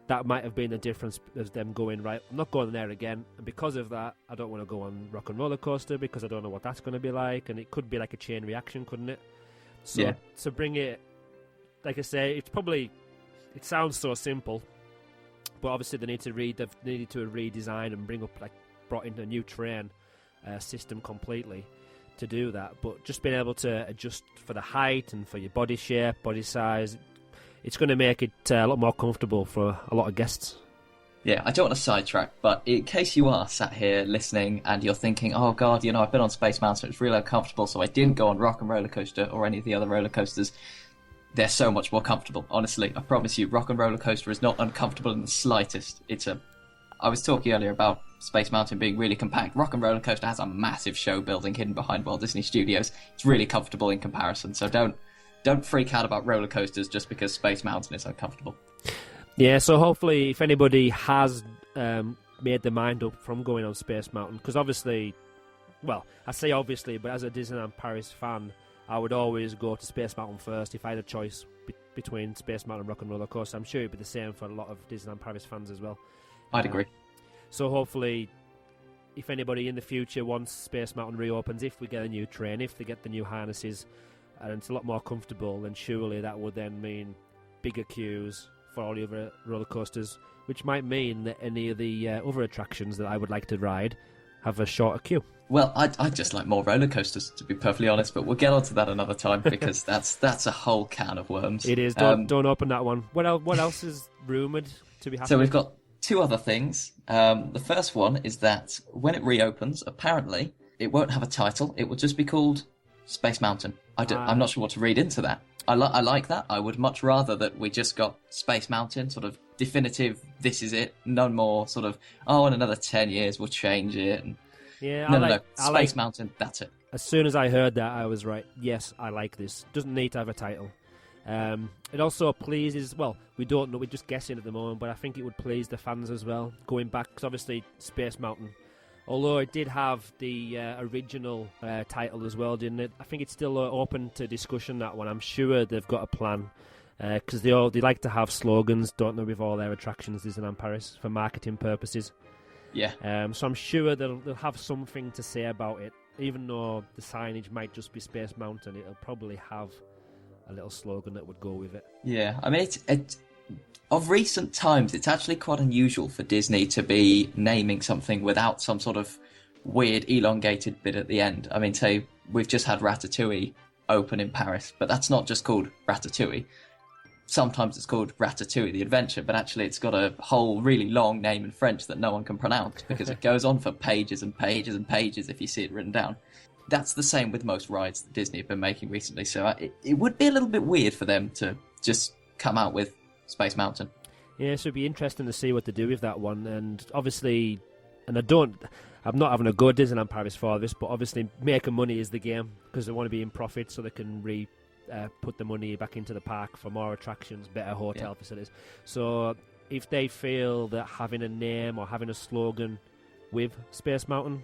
that might have been the difference of them going, right, I'm not going there again, and because of that, I don't want to go on Rock and Roller Coaster, because I don't know what that's going to be like, and it could be like a chain reaction, couldn't it? So to bring it, like I say, it sounds so simple, but obviously they needed to redesign and brought in a new train system completely to do that. But just being able to adjust for the height and for your body shape, body size, it's going to make it a lot more comfortable for a lot of guests. Yeah, I don't want to sidetrack, but in case you are sat here listening and you're thinking, oh God, I've been on Space Mountain, it's really uncomfortable, so I didn't go on Rock and Roller Coaster or any of the other roller coasters. They're so much more comfortable. Honestly, I promise you, Rock and Roller Coaster is not uncomfortable in the slightest. I was talking earlier about Space Mountain being really compact. Rock and Roller Coaster has a massive show building hidden behind Walt Disney Studios. It's really comfortable in comparison, so don't freak out about roller coasters just because Space Mountain is uncomfortable. Yeah, so hopefully if anybody has made their mind up from going on Space Mountain, because obviously, well, I say obviously, but as a Disneyland Paris fan, I would always go to Space Mountain first if I had a choice between Space Mountain and Rock and Roller Coaster. I'm sure it'd be the same for a lot of Disneyland Paris fans as well. I'd agree. So hopefully, if anybody in the future wants Space Mountain reopens, if we get a new train, if they get the new harnesses, and it's a lot more comfortable, then surely that would then mean bigger queues for all the other roller coasters, which might mean that any of the other attractions that I would like to ride have a shorter queue. Well, I'd just like more roller coasters, to be perfectly honest, but we'll get onto that another time because that's a whole can of worms. It is. Don't open that one. What else is rumoured to be happening? So we've got two other things. The first one is that when it reopens, apparently it won't have a title. It will just be called Space Mountain. I'm not sure what to read into that. I like that. I would much rather that we just got Space Mountain, sort of definitive, this is it, no more sort of, in another 10 years we'll change it. And no. Space Mountain, that's it. As soon as I heard that, I was right. Yes, I like this. Doesn't need to have a title. It also pleases, well, we don't know, we're just guessing at the moment, but I think it would please the fans as well, going back, because obviously Space Mountain, although it did have the original title as well, didn't it? I think it's still open to discussion, that one. I'm sure they've got a plan, because they like to have slogans, don't they, with all their attractions, Disneyland Paris, for marketing purposes. Yeah. So I'm sure they'll have something to say about it, even though the signage might just be Space Mountain, it'll probably have a little slogan that would go with it. Yeah, I mean, it's of recent times, it's actually quite unusual for Disney to be naming something without some sort of weird elongated bit at the end. I mean, say, we've just had Ratatouille open in Paris, but that's not just called Ratatouille. Sometimes it's called Ratatouille the Adventure, but actually it's got a whole really long name in French that no one can pronounce because it goes on for pages and pages and pages if you see it written down. That's the same with most rides that Disney have been making recently, so it would be a little bit weird for them to just come out with Space Mountain. Yeah, so it'd be interesting to see what they do with that one, and obviously, and I'm not having a go at Disneyland Paris for this, but obviously making money is the game, because they want to be in profit so they can put the money back into the park for more attractions, better hotel facilities. So if they feel that having a name or having a slogan with Space Mountain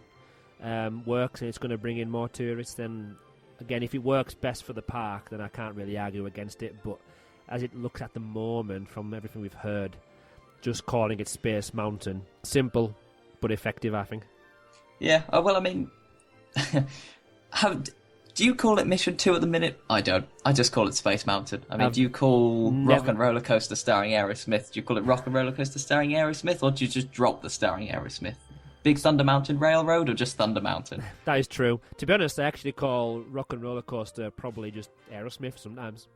works and it's going to bring in more tourists, then again, if it works best for the park, then I can't really argue against it. But as it looks at the moment, from everything we've heard, just calling it Space Mountain, simple but effective, I think. Yeah, well, I mean, Do you call it Mission 2 at the minute? I don't. I just call it Space Mountain. I mean, do you call Rock and Roller Coaster starring Aerosmith? Do you call it Rock and Roller Coaster starring Aerosmith, or do you just drop the starring Aerosmith? Big Thunder Mountain Railroad, or just Thunder Mountain? That is true. To be honest, I actually call Rock and Roller Coaster probably just Aerosmith sometimes.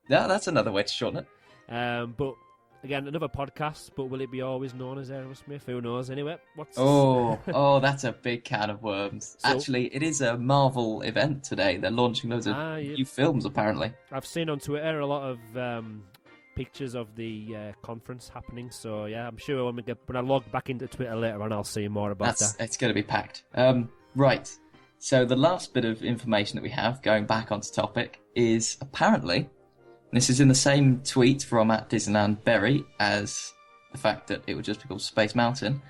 Yeah, that's another way to shorten it. But again, another podcast. But will it be always known as Aerosmith? Who knows? Anyway, Oh, that's a big can of worms. So, actually, it is a Marvel event today. They're launching loads of new films, apparently. I've seen on Twitter a lot of pictures of the conference happening. So yeah, I'm sure when I log back into Twitter later on, I'll see more about that. It's going to be packed. Right. So the last bit of information that we have, going back onto topic, is apparently, this is in the same tweet from @DisneylandBerry as the fact that it would just be called Space Mountain.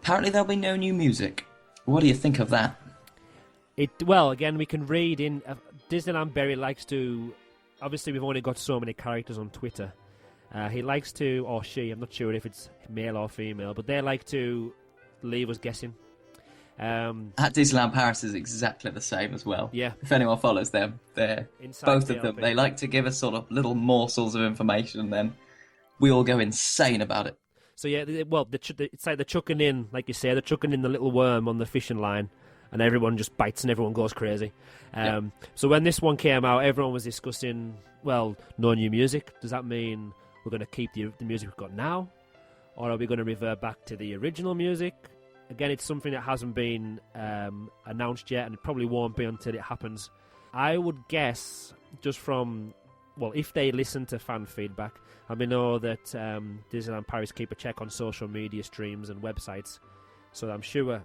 Apparently there'll be no new music. What do you think of that? Well, again, we can read in... Disneyland Berry likes to... Obviously, we've only got so many characters on Twitter. He likes to, or she, I'm not sure if it's male or female, but they like to leave us guessing. At Disneyland Paris is exactly the same as well. Yeah. If anyone follows them, they're both of them. They like to give us sort of little morsels of information, and then we all go insane about it. So yeah, well, it's like they're chucking in, like you say, they're chucking in the little worm on the fishing line, and everyone just bites and everyone goes crazy. So when this one came out, everyone was discussing, well, no new music. Does that mean we're going to keep the music we've got now? Or are we going to revert back to the original music? Again, it's something that hasn't been announced yet, and it probably won't be until it happens. I would guess, just from, well, if they listen to fan feedback, and we know that Disneyland Paris keep a check on social media streams and websites, so I'm sure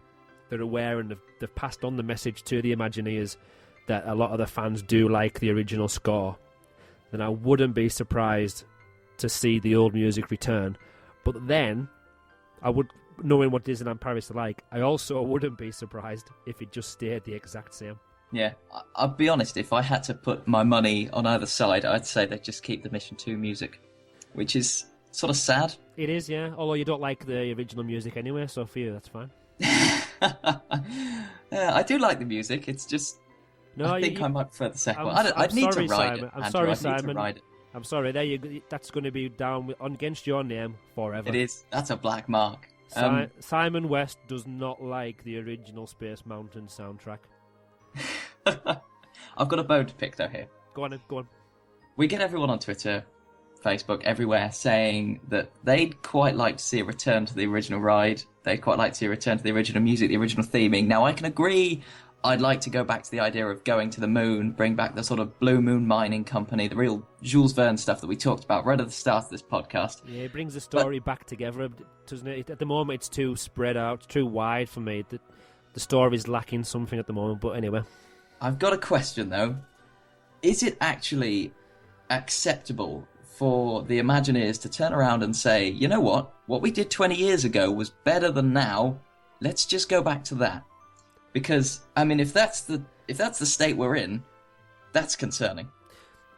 they're aware and they've passed on the message to the Imagineers that a lot of the fans do like the original score, then I wouldn't be surprised to see the old music return. But then, knowing what Disneyland Paris are like, I also wouldn't be surprised if it just stayed the exact same. Yeah, I'll be honest, if I had to put my money on either side, I'd say they'd just keep the Mission 2 music, which is sort of sad. It is, yeah, although you don't like the original music anyway, so for you, that's fine. Yeah, I do like the music, it's just... No, I think I might prefer the second one. I'd need to ride it. I'm sorry, Simon. I'm sorry, that's going to be down against your name forever. It is. That's a black mark. Simon West does not like the original Space Mountain soundtrack. I've got a bone to pick, though, here. Go on. We get everyone on Twitter, Facebook, everywhere, saying that they'd quite like to see a return to the original ride. They'd quite like to see a return to the original music, the original theming. Now, I can agree... I'd like to go back to the idea of going to the moon, bring back the sort of Blue Moon Mining Company, the real Jules Verne stuff that we talked about right at the start of this podcast. Yeah, it brings the story back together, doesn't it? At the moment, it's too spread out, too wide for me. The story's lacking something at the moment, but anyway. I've got a question, though. Is it actually acceptable for the Imagineers to turn around and say, you know what we did 20 years ago was better than now, let's just go back to that? Because, I mean, if that's the state we're in, that's concerning.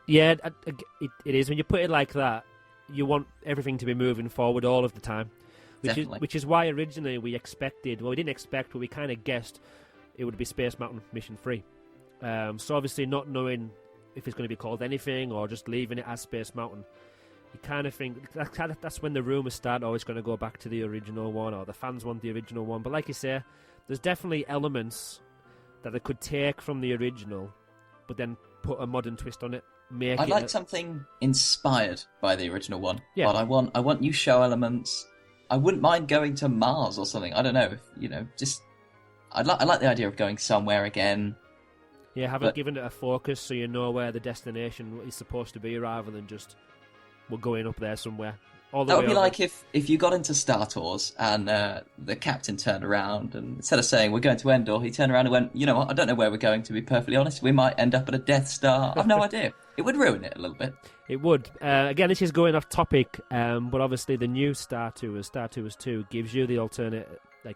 Yeah, it is. When you put it like that, you want everything to be moving forward all of the time. Which is why originally we expected, well, we didn't expect, but we kind of guessed it would be Space Mountain Mission 3. So obviously not knowing if it's going to be called anything or just leaving it as Space Mountain, you kind of think, that's when the rumours start, it's going to go back to the original one, or the fans want the original one. But like you say, there's definitely elements that they could take from the original, but then put a modern twist on it. I'd like something inspired by the original one. Yeah. But I want new show elements. I wouldn't mind going to Mars or something. I don't know. I like the idea of going somewhere again. Yeah, given it a focus so you know where the destination is supposed to be, rather than just we're going up there somewhere. That would be like if you got into Star Tours and the captain turned around and instead of saying we're going to Endor, he turned around and went, you know what, I don't know where we're going, to be perfectly honest. We might end up at a Death Star. I've no idea. It would ruin it a little bit. It would. Again, this is going off topic, but obviously the new Star Tours 2, gives you the alternate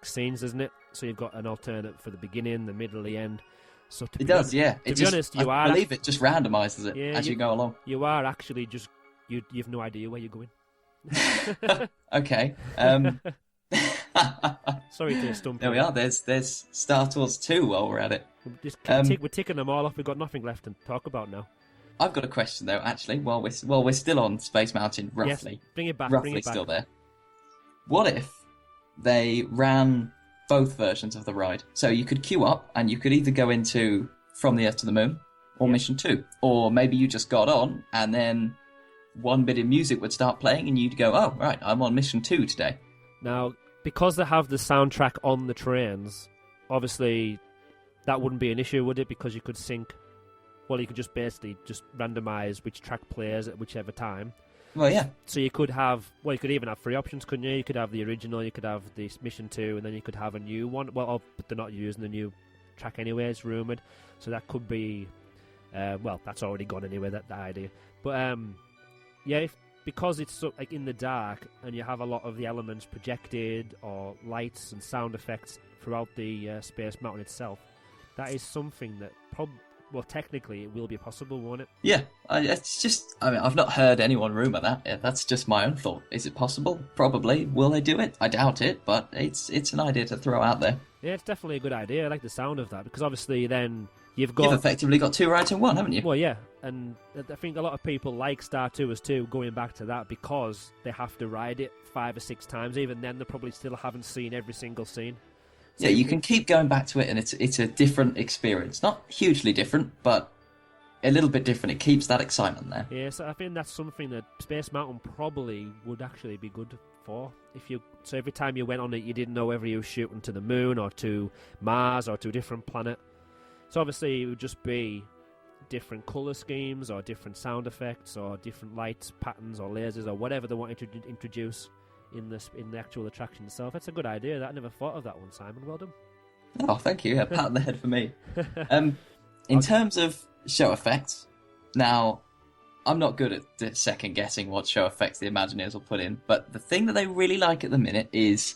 scenes, doesn't it? So you've got an alternate for the beginning, the middle, the end. So it does, yeah. To be honest, I believe it just randomises it as you go along. You are actually just... You've no idea where you're going. Okay. Sorry to stump There you. we are. There's Star Tours 2 while we're at it. We're ticking them all off. We've got nothing left to talk about now. I've got a question though. Actually, while we're still on Space Mountain, roughly, Yes, bring it back. roughly Bring it back. still there. What if they ran both versions of the ride? So you could queue up, and you could either go into From the Earth to the Moon or Mission 2, or maybe you just got on, and then one bit of music would start playing, and you'd go, "Oh, right, I'm on Mission 2 today." Now, because they have the soundtrack on the trains, obviously that wouldn't be an issue, would it? Because you could sync. Well, you could just basically just randomize which track plays at whichever time. Well, yeah. So you could have, well, you could even have three options, couldn't you? You could have the original, you could have the Mission 2, and then you could have a new one. Well, but they're not using the new track anyway, it's rumoured. So that could be, well, that's already gone anyway, that idea. But, yeah, because it's so, like in the dark, and you have a lot of the elements projected, or lights and sound effects throughout the Space Mountain itself, that is something that well, technically, it will be possible, won't it? Yeah, it's just, I mean, I've not heard anyone rumour that. Yeah, that's just my own thought. Is it possible? Probably. Will they do it? I doubt it, but it's an idea to throw out there. Yeah, it's definitely a good idea. I like the sound of that, because obviously then you've effectively got two rides in one, haven't you? Well, yeah, and I think a lot of people like Star Tours 2 going back to that because they have to ride it 5 or 6 times. Even then, they probably still haven't seen every single scene. Yeah, you can keep going back to it, and it's a different experience. Not hugely different, but a little bit different. It keeps that excitement there. Yeah, so I think that's something that Space Mountain probably would actually be good for. So every time you went on it, you didn't know whether you were shooting to the moon or to Mars or to a different planet. So obviously it would just be different colour schemes or different sound effects or different lights, patterns or lasers or whatever they wanted to introduce in the actual attraction itself. That's a good idea. I never thought of that one, Simon. Well done. Oh, thank you. A pat on the head for me. In terms of show effects, now, I'm not good at second guessing what show effects the Imagineers will put in, but the thing that they really like at the minute is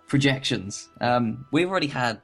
projections. We've already had,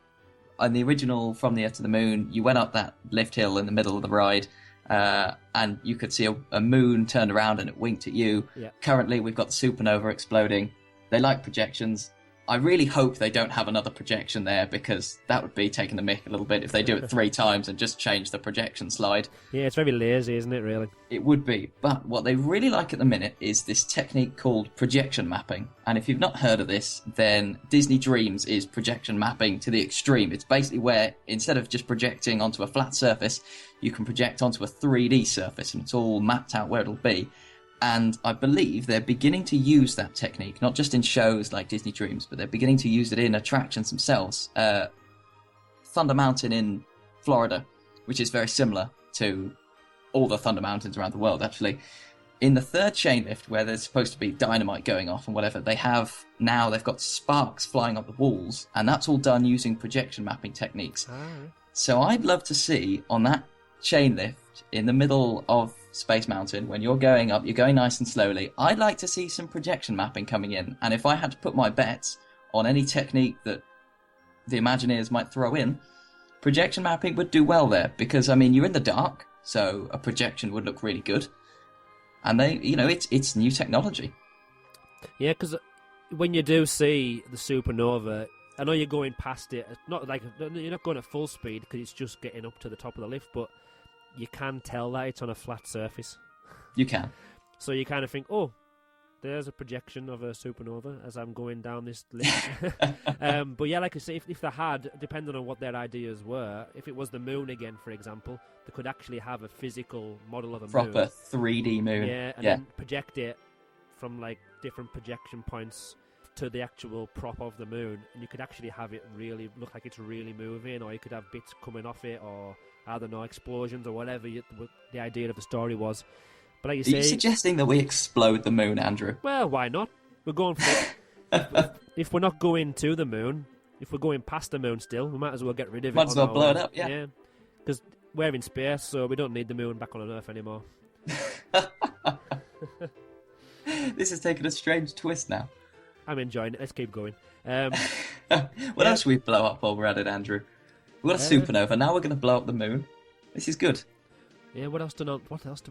on the original From the Earth to the Moon, you went up that lift hill in the middle of the ride, and you could see a moon turned around and it winked at you. Yeah. Currently, we've got the supernova exploding. They like projections. I really hope they don't have another projection there, because that would be taking the mick a little bit if they do it 3 times and just change the projection slide. Yeah, it's very lazy, isn't it, really? It would be. But what they really like at the minute is this technique called projection mapping. And if you've not heard of this, then Disney Dreams is projection mapping to the extreme. It's basically where, instead of just projecting onto a flat surface, you can project onto a 3D surface, and it's all mapped out where it'll be. And I believe they're beginning to use that technique, not just in shows like Disney Dreams, but they're beginning to use it in attractions themselves. Thunder Mountain in Florida, which is very similar to all the Thunder Mountains around the world, actually. In the third chain lift, where there's supposed to be dynamite going off and whatever, they've got sparks flying up the walls, and that's all done using projection mapping techniques. So I'd love to see, on that chain lift, in the middle of Space Mountain, when you're going up, you're going nice and slowly, I'd like to see some projection mapping coming in. And if I had to put my bets on any technique that the Imagineers might throw in, projection mapping would do well there, because, I mean, you're in the dark, so a projection would look really good. And it's new technology. Yeah, because when you do see the supernova, I know you're going past it. Not like you're not going at full speed, because it's just getting up to the top of the lift, but you can tell that it's on a flat surface. You can. So you kind of think, oh, there's a projection of a supernova as I'm going down this lift. But yeah, like I say, if they had, depending on what their ideas were, if it was the moon again, for example, they could actually have a physical model of a proper moon. 3D moon. Yeah, and then project it from like different projection points to the actual prop of the moon, and you could actually have it really look like it's really moving, or you could have bits coming off it, or I don't know, explosions or whatever the idea of the story was. But like you say, are you suggesting that we explode the moon, Andrew? Well, why not? We're going for it. If we're not going to the moon, if we're going past the moon still, we might as well get rid of it. Might as well blow it up, yeah. Because we're in space, so we don't need the moon back on Earth anymore. This has taken a strange twist now. I'm enjoying it. Let's keep going. What else should we blow up while we're at it, Andrew? We've got a supernova. Now we're going to blow up the moon. This is good. Yeah, what else do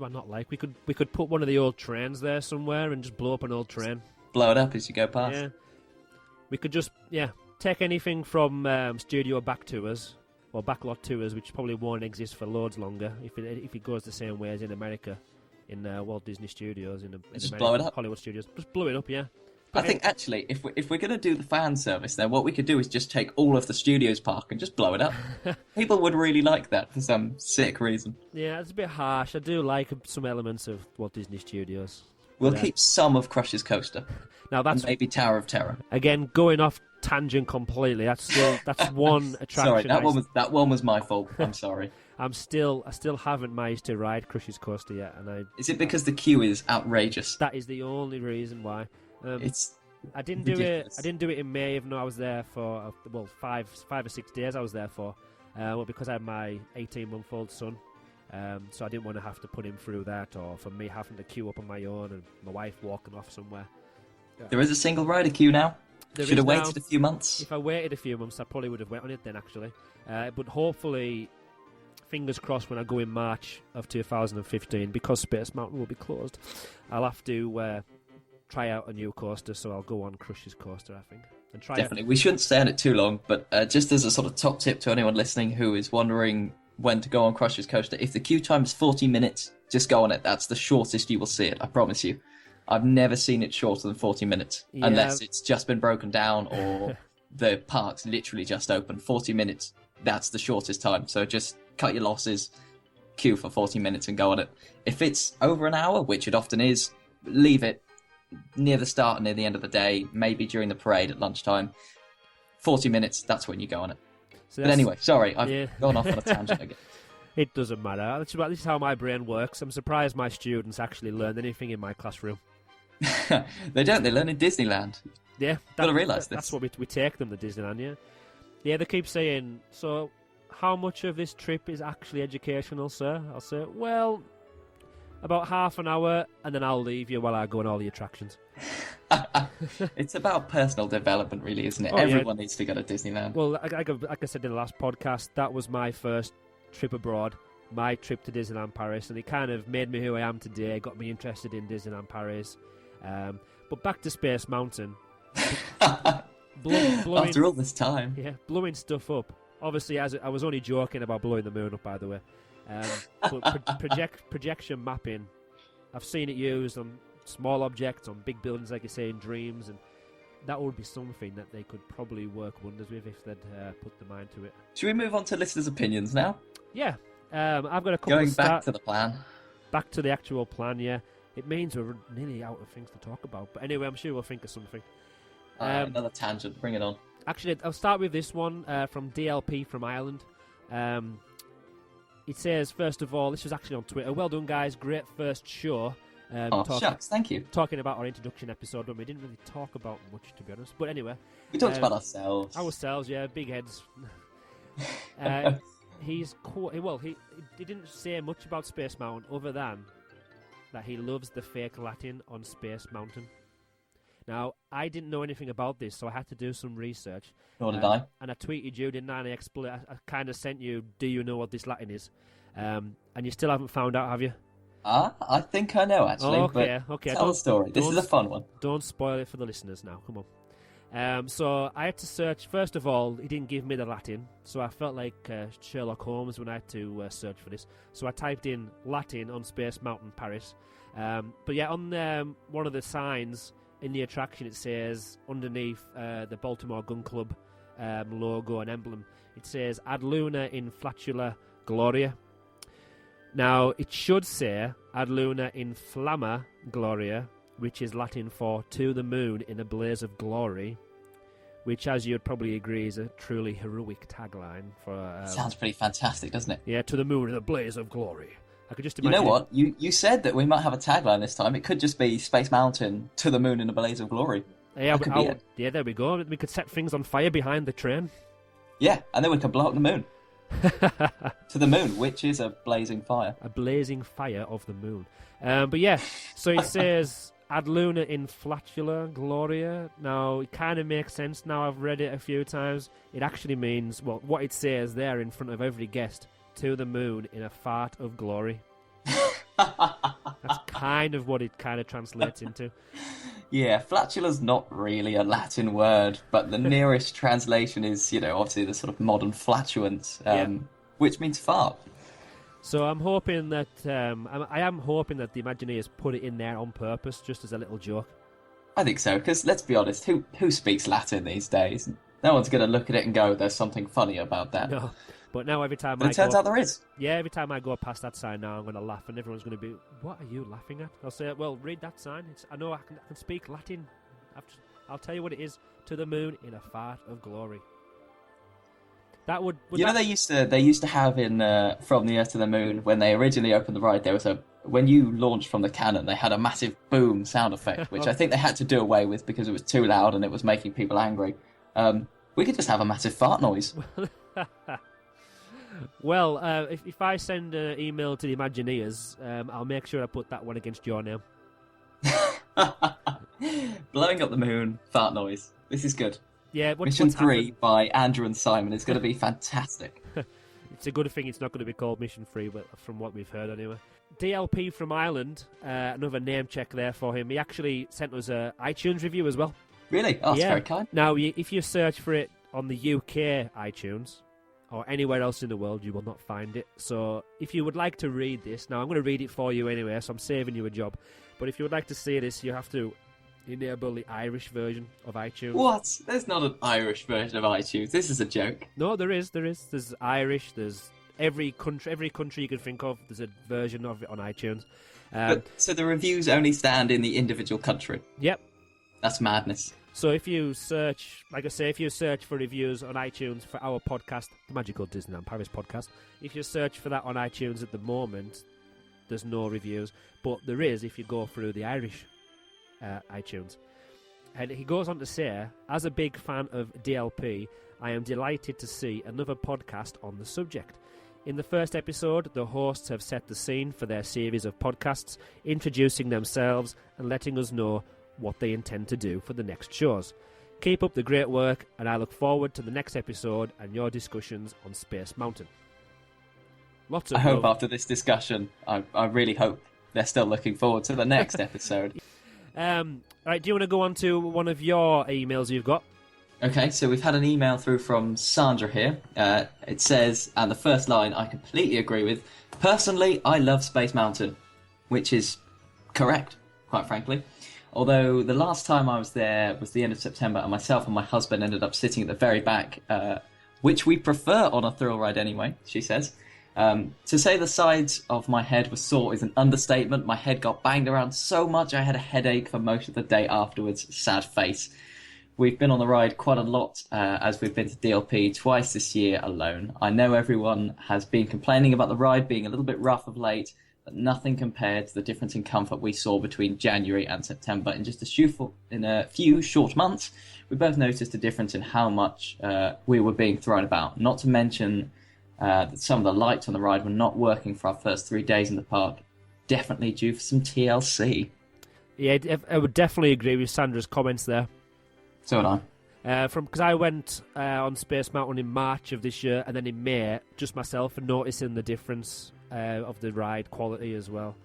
I not like? We could put one of the old trains there somewhere and just blow up an old train. Blow it up as you go past. Yeah. We could just, take anything from studio back tours or backlot tours, which probably won't exist for loads longer if it goes the same way as in America, in Walt Disney Studios, in Just America, blow it up. Hollywood Studios. Just blow it up, yeah. I think actually, if we're going to do the fan service, then what we could do is just take all of the studios park and just blow it up. People would really like that for some sick reason. Yeah, it's a bit harsh. I do like some elements of Walt Disney Studios. We'll Yeah. keep some of Crush's Coaster, Now that's and maybe Tower of Terror. again going off tangent completely. That's one attraction. Sorry, that one was my fault. I'm sorry. I still haven't managed to ride Crush's Coaster yet, and Is it because the queue is outrageous? that is the only reason why. It's I didn't do ridiculous. it. I didn't do it in May, even though I was there for 5 or 6 days. I was there for, well, because I had my 18-month-old son, so I didn't want to have to put him through that, or for me having to queue up on my own and my wife walking off somewhere. There is a single rider queue now. There Should have is now. waited a few months. If I waited a few months, I probably would have went on it then, actually. But hopefully, fingers crossed, when I go in March of 2015, because Space Mountain will be closed, I'll have to try out a new coaster, so I'll go on Crush's Coaster, I think. And try Definitely. We shouldn't stay on it too long, but just as a sort of top tip to anyone listening who is wondering when to go on Crush's Coaster, if the queue time is 40 minutes, just go on it. That's the shortest you will see it, I promise you. I've never seen it shorter than 40 minutes, Yeah. unless it's just been broken down or the park's literally just open. 40 minutes, that's the shortest time. So just cut your losses, queue for 40 minutes and go on it. If it's over an hour, which it often is, leave it near the start and near the end of the day, maybe during the parade at lunchtime. 40 minutes, that's when you go on it. So But that's- anyway, sorry, I've yeah. gone off on a tangent again. It doesn't matter. This is how my brain works. I'm surprised my students actually learned anything in my classroom. They don't, they learn in Disneyland. Yeah, Gotta realise that's this. what we take them to Disneyland. Yeah, yeah. They keep saying, so how much of this trip is actually educational, sir? I'll say, well, about half an hour, and then I'll leave you while I go on all the attractions. It's about personal development, really, isn't it? Oh, yeah. Everyone needs to go to Disneyland. Well, like I said in the last podcast, that was my first trip abroad, my trip to Disneyland Paris, and it kind of made me who I am today, got me interested in Disneyland Paris. But back to Space Mountain. blowing, After all this time. yeah, blowing stuff up. Obviously, I was only joking about blowing the moon up, by the way. But projection mapping, I've seen it used on small objects, on big buildings, like you say, in Dreams, and that would be something that they could probably work wonders with if they'd put the mind to it. Should we move on to listeners' opinions now? Yeah, I've got a couple Going of back to the plan. back to the actual plan. Yeah, it means we're nearly out of things to talk about. But anyway, I'm sure we'll think of something. Another tangent, bring it on. Actually, I'll start with this one from DLP from Ireland. It says, first of all, this was actually on Twitter. Well done, guys. Great first show. Shucks, thank you. Talking about our introduction episode, but we didn't really talk about much, to be honest. But anyway, We talked about ourselves. ourselves, yeah, big heads. He didn't say much about Space Mountain other than that he loves the fake Latin on Space Mountain. Now, I didn't know anything about this, so I had to do some research. Nor did I. And I tweeted you, didn't I? And I kind of sent you, do you know what this Latin is? And you still haven't found out, have you? I think I know, actually. Okay. Tell the story. This is a fun one. Don't spoil it for the listeners now. Come on. So I had to search. First of all, he didn't give me the Latin, so I felt like Sherlock Holmes when I had to search for this. So I typed in Latin on Space Mountain Paris. But yeah, on one of the signs in the attraction, it says underneath the Baltimore Gun Club logo and emblem, it says Ad Luna in Flatula Gloria. Now, it should say Ad Luna in Flamma Gloria, which is Latin for to the moon in a blaze of glory, which, as you'd probably agree, is a truly heroic tagline for... Sounds pretty fantastic, doesn't it? Yeah, to the moon in a blaze of glory. I could just You imagine... know what? You said that we might have a tagline this time. It could just be Space Mountain to the moon in a blaze of glory. Yeah, That could be it. yeah, there we go. We could set things on fire behind the train. Yeah, and then we could blow up the moon. To the moon, which is a blazing fire. A blazing fire of the moon. But yeah, so it says Ad Luna in Flatula Gloria. Now, it kind of makes sense now. I've read it a few times. It actually means, well, what it says there in front of every guest, to the moon in a fart of glory. That's kind of what it kind of translates into. Yeah, flatula's not really a Latin word, but the nearest translation is, obviously the sort of modern flatulence, which means fart. So I'm hoping that I am hoping that the Imagineers put it in there on purpose, just as a little joke. I think so, because let's be honest, who speaks Latin these days? No one's going to look at it and go, "There's something funny about that." No, but now every time but it turns out there is. Yeah, every time I go past that sign now, I'm going to laugh, and everyone's going to be, "What are you laughing at?" I'll say, "Well, read that sign. I know I can speak Latin. I'll tell you what it is: to the moon in a fart of glory." That would they used to have in From the Earth to the Moon, when they originally opened the ride, there was when you launched from the cannon, they had a massive boom sound effect, which I think they had to do away with because it was too loud and it was making people angry. We could just have a massive fart noise. Well, if I send an email to the Imagineers, I'll make sure I put that one against your name. Blowing up the moon, fart noise. This is good. Yeah, Mission 3 by Andrew and Simon is going to be fantastic. It's a good thing it's not going to be called Mission 3, but from what we've heard anyway. DLP from Ireland, another name check there for him. He actually sent us an iTunes review as well. Really? Oh, that's very kind. Now, if you search for it on the UK iTunes or anywhere else in the world, you will not find it. So if you would like to read this, now I'm going to read it for you anyway, so I'm saving you a job. But if you would like to see this, you have to enable the Irish version of iTunes. What? There's not an Irish version of iTunes. This is a joke. No, there is. There's Irish, there's every country you can think of, there's a version of it on iTunes. So the reviews only stand in the individual country? Yep. That's madness. So if you search, like I say, if you search for reviews on iTunes for our podcast, the Magical Disneyland Paris podcast, if you search for that on iTunes at the moment, there's no reviews. But there is if you go through the Irish iTunes. And he goes on to say, as a big fan of DLP, I am delighted to see another podcast on the subject. In the first episode, the hosts have set the scene for their series of podcasts, introducing themselves and letting us know what they intend to do for the next shows. Keep up the great work, and I look forward to the next episode and your discussions on Space Mountain. I hope after this discussion, I really hope they're still looking forward to the next episode. Right, do you want to go on to one of your emails you've got? Okay, so we've had an email through from Sandra here. It says, and the first line I completely agree with, personally, I love Space Mountain, which is correct, quite frankly. Although the last time I was there was the end of September, and myself and my husband ended up sitting at the very back, which we prefer on a thrill ride anyway, she says. To say the sides of my head were sore is an understatement. My head got banged around so much I had a headache for most of the day afterwards. Sad face. We've been on the ride quite a lot as we've been to DLP twice this year alone. I know everyone has been complaining about the ride being a little bit rough of late, but nothing compared to the difference in comfort we saw between January and September. In just a few short months, we both noticed a difference in how much we were being thrown about. Not to mention that some of the lights on the ride were not working for our first 3 days in the park. Definitely due for some TLC. Yeah, I would definitely agree with Sandra's comments there. So would I. Because I went on Space Mountain in March of this year, and then in May, just myself, and noticing the difference of the ride quality as well.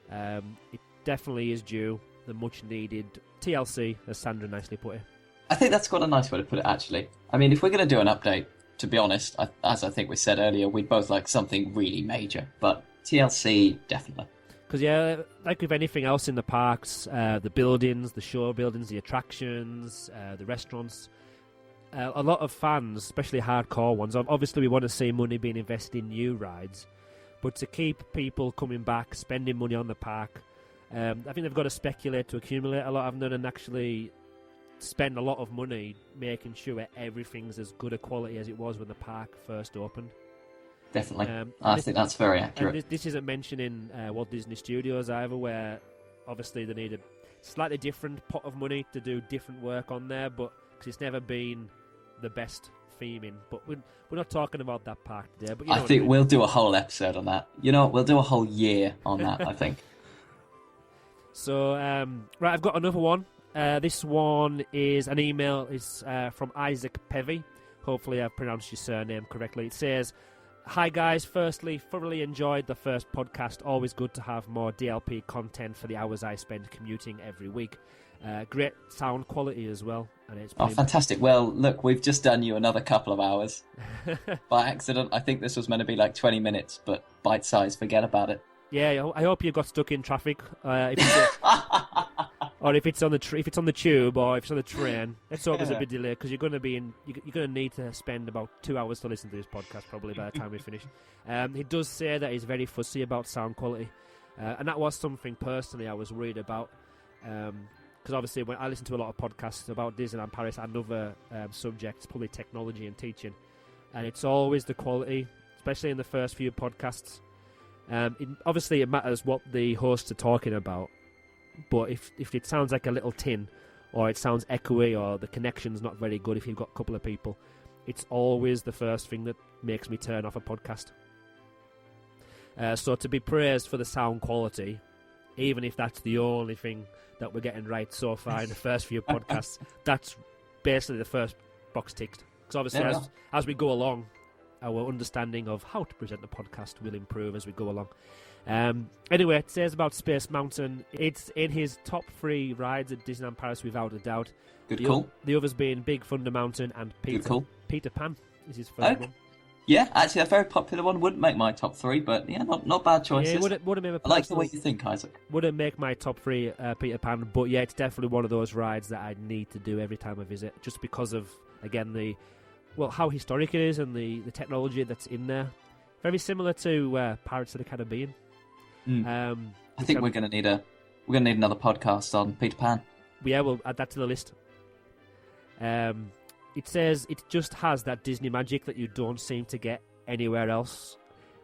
It definitely is due the much needed TLC, as Sandra nicely put it. I think that's quite a nice way to put it, actually. I mean, if we're going to do an update, to be honest, as I think we said earlier, we'd both like something really major. But TLC, definitely. Because, yeah, like with anything else in the parks, the buildings, the show buildings, the attractions, the restaurants, a lot of fans, especially hardcore ones, obviously we want to see money being invested in new rides. But to keep people coming back, spending money on the park, I think they've got to speculate to accumulate a lot of them and actually spend a lot of money making sure everything's as good a quality as it was when the park first opened. Definitely. I think that's very accurate. And this isn't mentioning Walt Disney Studios either, where obviously they need a slightly different pot of money to do different work on there, but because it's never been the best theming. But we're not talking about that park today. But I think we'll do a whole episode on that. You know, we'll do a whole year on that, I think. So, right, I've got another one. This one is an email. It's from Isaac Pevy. Hopefully I've pronounced your surname correctly. It says, Hi guys, firstly, thoroughly enjoyed the first podcast. Always good to have more DLP content for the hours I spend commuting every week. Great sound quality as well. And it's fantastic. Well, look, we've just done you another couple of hours. By accident, I think this was meant to be like 20 minutes, but bite-sized, forget about it. Yeah, I hope you got stuck in traffic. Or if it's on the if it's on the tube or if it's on the train, let's hope there's a bit delay because you're going to need to spend about 2 hours to listen to this podcast probably by the time we finish. He does say that he's very fussy about sound quality, and that was something personally I was worried about because obviously when I listen to a lot of podcasts about Disneyland Paris and other subjects, probably technology and teaching, and it's always the quality, especially in the first few podcasts. Obviously, it matters what the hosts are talking about. But if it sounds like a little tin, or it sounds echoey, or the connection's not very good if you've got a couple of people, it's always the first thing that makes me turn off a podcast. So to be praised for the sound quality, even if that's the only thing that we're getting right so far in the first few podcasts, that's basically the first box ticked. Because obviously as we go along, our understanding of how to present the podcast will improve as we go along. Anyway, it says about Space Mountain, it's in his top 3 rides at Disneyland Paris without a doubt. Good call. The others being Big Thunder Mountain and Peter Pan is his third one. Yeah, actually a very popular one. Wouldn't make my top 3, but yeah, not bad choices. Yeah, wouldn't make I like the way you think, Isaac. Wouldn't make my top 3 Peter Pan, but yeah, it's definitely one of those rides that I need to do every time I visit, just because of, again, how historic it is and the technology that's in there. Very similar to Pirates of the Caribbean. I think we're gonna need another podcast on Peter Pan. Yeah, we'll add that to the list. It says it just has that Disney magic that you don't seem to get anywhere else.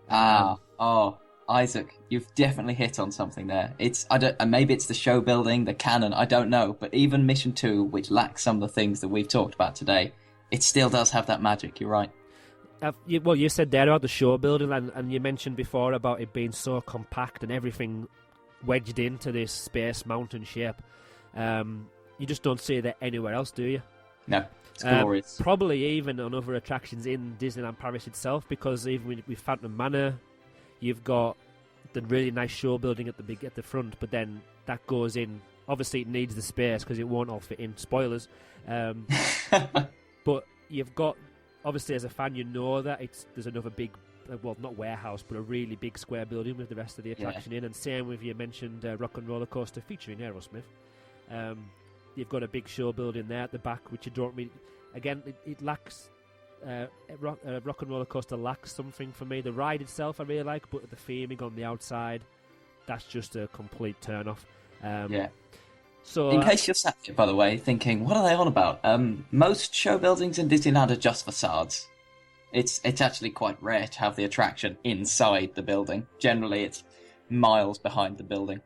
Isaac, you've definitely hit on something there. Maybe it's the show building, the canon, I don't know, but even Mission 2, which lacks some of the things that we've talked about today, it still does have that magic. You're right. You said there about the show building, and you mentioned before about it being so compact and everything wedged into this Space Mountain shape. You just don't see that anywhere else, do you? No, it's glorious. Probably even on other attractions in Disneyland Paris itself, because even with Phantom Manor, you've got the really nice show building at the front, but then that goes in. Obviously, it needs the space because it won't all fit in. Spoilers. But you've got. Obviously, as a fan, you know that there's another big, not warehouse, but a really big square building with the rest of the attraction in. And same with you mentioned Rock and Roller Coaster featuring Aerosmith. You've got a big show building there at the back, which you don't really. Again, it lacks. Rock and Roller Coaster lacks something for me. The ride itself I really like, but the theming on the outside, that's just a complete turn off. So, in case you're sat here, by the way, thinking, what are they on about? Most show buildings in Disneyland are just facades. It's actually quite rare to have the attraction inside the building. Generally, it's miles behind the building.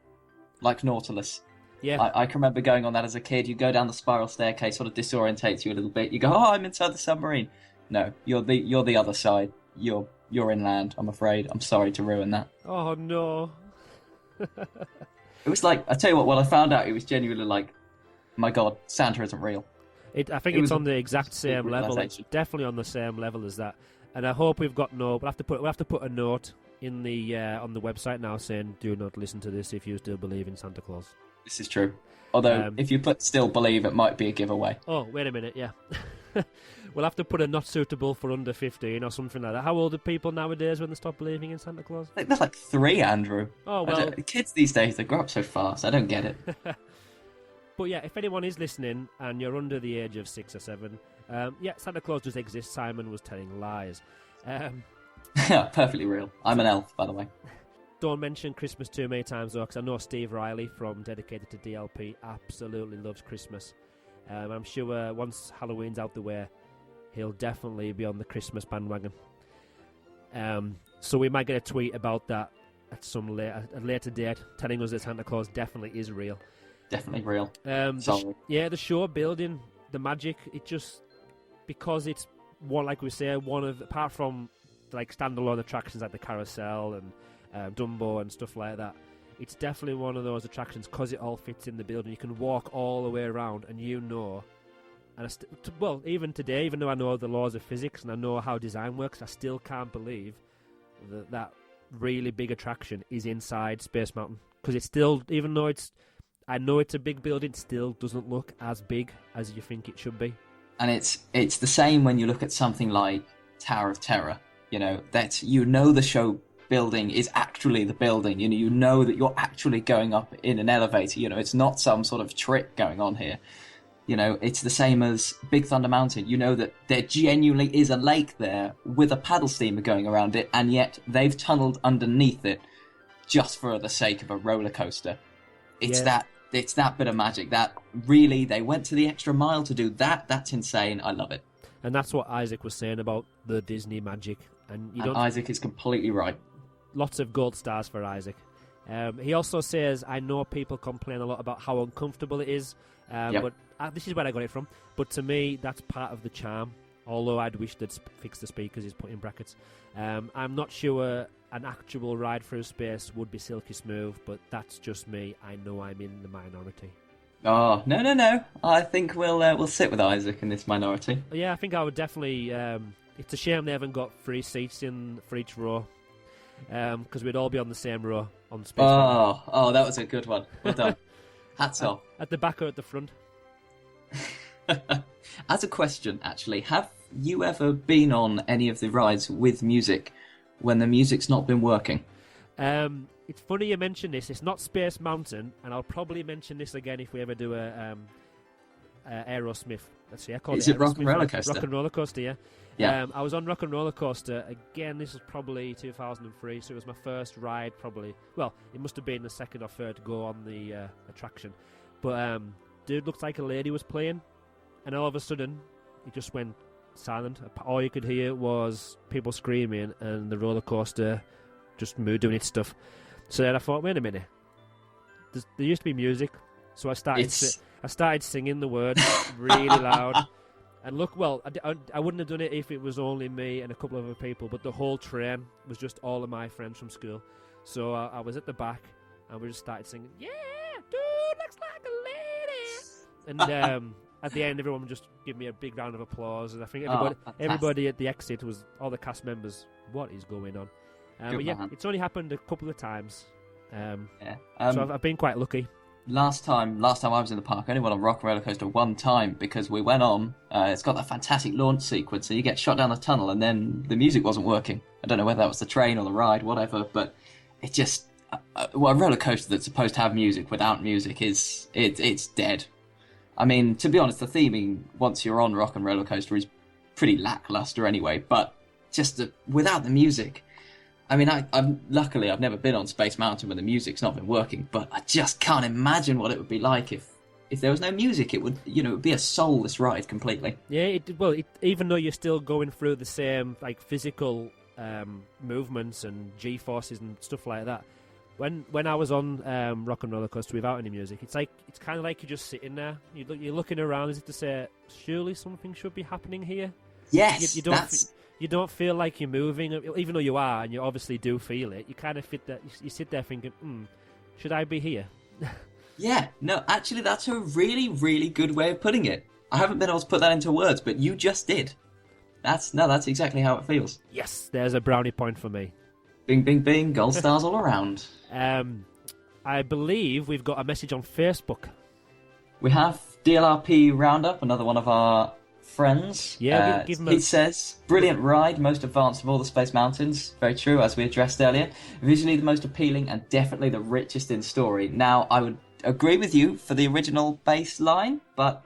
Like Nautilus. Yeah. I can remember going on that as a kid. You go down the spiral staircase, sort of disorientates you a little bit. You go, I'm inside the submarine. No, you're the other side. You're inland, I'm afraid. I'm sorry to ruin that. Oh, no. It was like, I tell you what, when I found out, it was genuinely like, my God, Santa isn't real. I think it's on the exact same level. It's definitely on the same level as that. And I hope we'll have to put a note in the on the website now saying, do not listen to this if you still believe in Santa Claus. This is true. Although, if you put still believe, it might be a giveaway. Oh, wait a minute, yeah. We'll have to put a not suitable for under 15 or something like that. How old are people nowadays when they stop believing in Santa Claus? I think they're like 3, Andrew. Oh, well. Kids these days, they grow up so fast. I don't get it. But yeah, if anyone is listening and you're under the age of 6 or 7, Santa Claus does exist. Simon was telling lies. Perfectly real. I'm an elf, by the way. Don't mention Christmas too many times, though, because I know Steve Riley from Dedicated to DLP absolutely loves Christmas. I'm sure once Halloween's out the way, he'll definitely be on the Christmas bandwagon. So we might get a tweet about that at some later date, telling us that Santa Claus definitely is real. Definitely real. The show building, the magic, it just, because it's one, like we say, apart from like standalone attractions like the Carousel and Dumbo and stuff like that, it's definitely one of those attractions because it all fits in the building. You can walk all the way around and even today, even though I know the laws of physics and I know how design works, I still can't believe that really big attraction is inside Space Mountain, because it's still, even though I know it's a big building, it still doesn't look as big as you think it should be. And it's the same when you look at something like Tower of Terror. The show building is actually the building. You know that you're actually going up in an elevator. It's not some sort of trick going on here. It's the same as Big Thunder Mountain. You know that there genuinely is a lake there with a paddle steamer going around it, and yet they've tunneled underneath it just for the sake of a roller coaster. It's that bit of magic. That really, they went to the extra mile to do that. That's insane. I love it. And that's what Isaac was saying about the Disney magic. And Isaac is completely right. Lots of gold stars for Isaac. He also says, I know people complain a lot about how uncomfortable it is, but this is where I got it from. But to me, that's part of the charm, although I'd wish they'd fix the speakers, he's put in brackets. I'm not sure an actual ride through space would be silky smooth, but that's just me. I know I'm in the minority. Oh, no. I think we'll sit with Isaac in this minority. Yeah, I think I would definitely... it's a shame they haven't got free seats for each row, because we'd all be on the same row on Space Mountain. Oh, that was a good one. Well done. Hats off. At the back or at the front? As a question, actually, have you ever been on any of the rides with music when the music's not been working? It's funny you mention this. It's not Space Mountain, and I'll probably mention this again if we ever do a Aerosmith. Let's see, I call Is it Rock and Roller Coaster? Rock and Roller Coaster, yeah. Yeah. I was on Rock and Roller Coaster again. This was probably 2003, so it was my first ride. Probably, well, it must have been the second or third to go on the attraction. But dude, looked like a lady was playing, and all of a sudden, it just went silent. All you could hear was people screaming, and the roller coaster just doing its stuff. So then I thought, wait a minute, there used to be music, so I started singing the words really loud. And look, well, I wouldn't have done it if it was only me and a couple of other people, but the whole train was just all of my friends from school. So I was at the back, and we just started singing, yeah, dude, looks like a lady. And at the end, everyone would just give me a big round of applause. And I think everybody at the exit was, all the cast members, what is going on? But yeah, it's only happened a couple of times. So I've been quite lucky. Last time I was in the park, I only went on Rock and Roller Coaster one time because we went on. It's got that fantastic launch sequence, so you get shot down the tunnel, and then the music wasn't working. I don't know whether that was the train or the ride, whatever, but it just a roller coaster that's supposed to have music without music it's dead. I mean, to be honest, the theming once you're on Rock and Roller Coaster is pretty lackluster anyway. But just without the music. I mean, luckily I've never been on Space Mountain when the music's not been working, but I just can't imagine what it would be like if there was no music. It would, it would be a soulless ride completely. Yeah, even though you're still going through the same physical movements and G-forces and stuff like that. When I was on Rock and Roller Coaster without any music, it's kind of like you're just sitting there. You're looking around as if to say, surely something should be happening here. Yes, you don't feel like you're moving, even though you are, and you obviously do feel it. You kind of you sit there thinking, should I be here? Yeah, no, actually, that's a really, really good way of putting it. I haven't been able to put that into words, but you just did. That's exactly how it feels. Yes, there's a brownie point for me. Bing, bing, bing, gold stars all around. I believe we've got a message on Facebook. We have DLRP Roundup, another one of our friends. Yeah, give him He says, brilliant ride, most advanced of all the Space Mountains. Very true, as we addressed earlier. Visually the most appealing and definitely the richest in story. Now, I would agree with you for the original baseline, but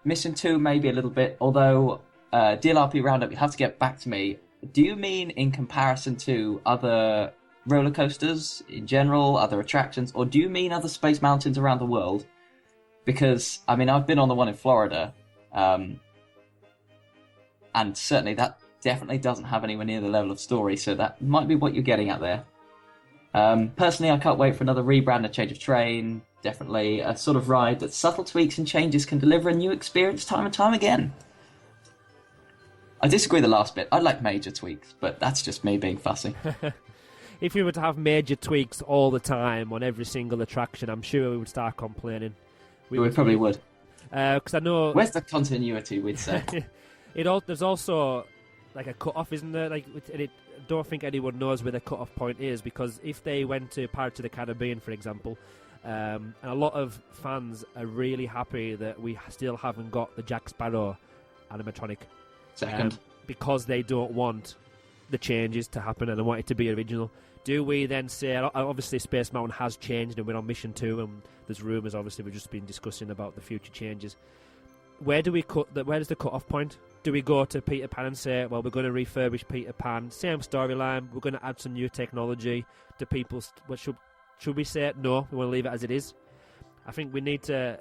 Mission 2 maybe a little bit, although DLRP Roundup, you have to get back to me. Do you mean in comparison to other roller coasters in general, other attractions, or do you mean other Space Mountains around the world? Because, I mean, I've been on the one in Florida, and certainly that definitely doesn't have anywhere near the level of story, so that might be what you're getting at there. Personally, I can't wait for another rebrand and change of train. Definitely a sort of ride that subtle tweaks and changes can deliver a new experience time and time again. I disagree with the last bit. I'd like major tweaks, but that's just me being fussy. If we were to have major tweaks all the time on every single attraction, I'm sure we would start complaining. We probably would. Because I know... Where's the continuity, we'd say? There's also like a cut-off, isn't there? don't think anyone knows where the cut-off point is, because if they went to Pirates of the Caribbean, for example, and a lot of fans are really happy that we still haven't got the Jack Sparrow animatronic. Second. Because they don't want the changes to happen and they want it to be original. Do we then say, obviously Space Mountain has changed and we're on Mission 2 and there's rumours, obviously we've just been discussing about the future changes. Where does the cut-off point? Do we go to Peter Pan and say, well, we're going to refurbish Peter Pan, same storyline, we're going to add some new technology to people? Should we say, no, we want to leave it as it is? I think we need to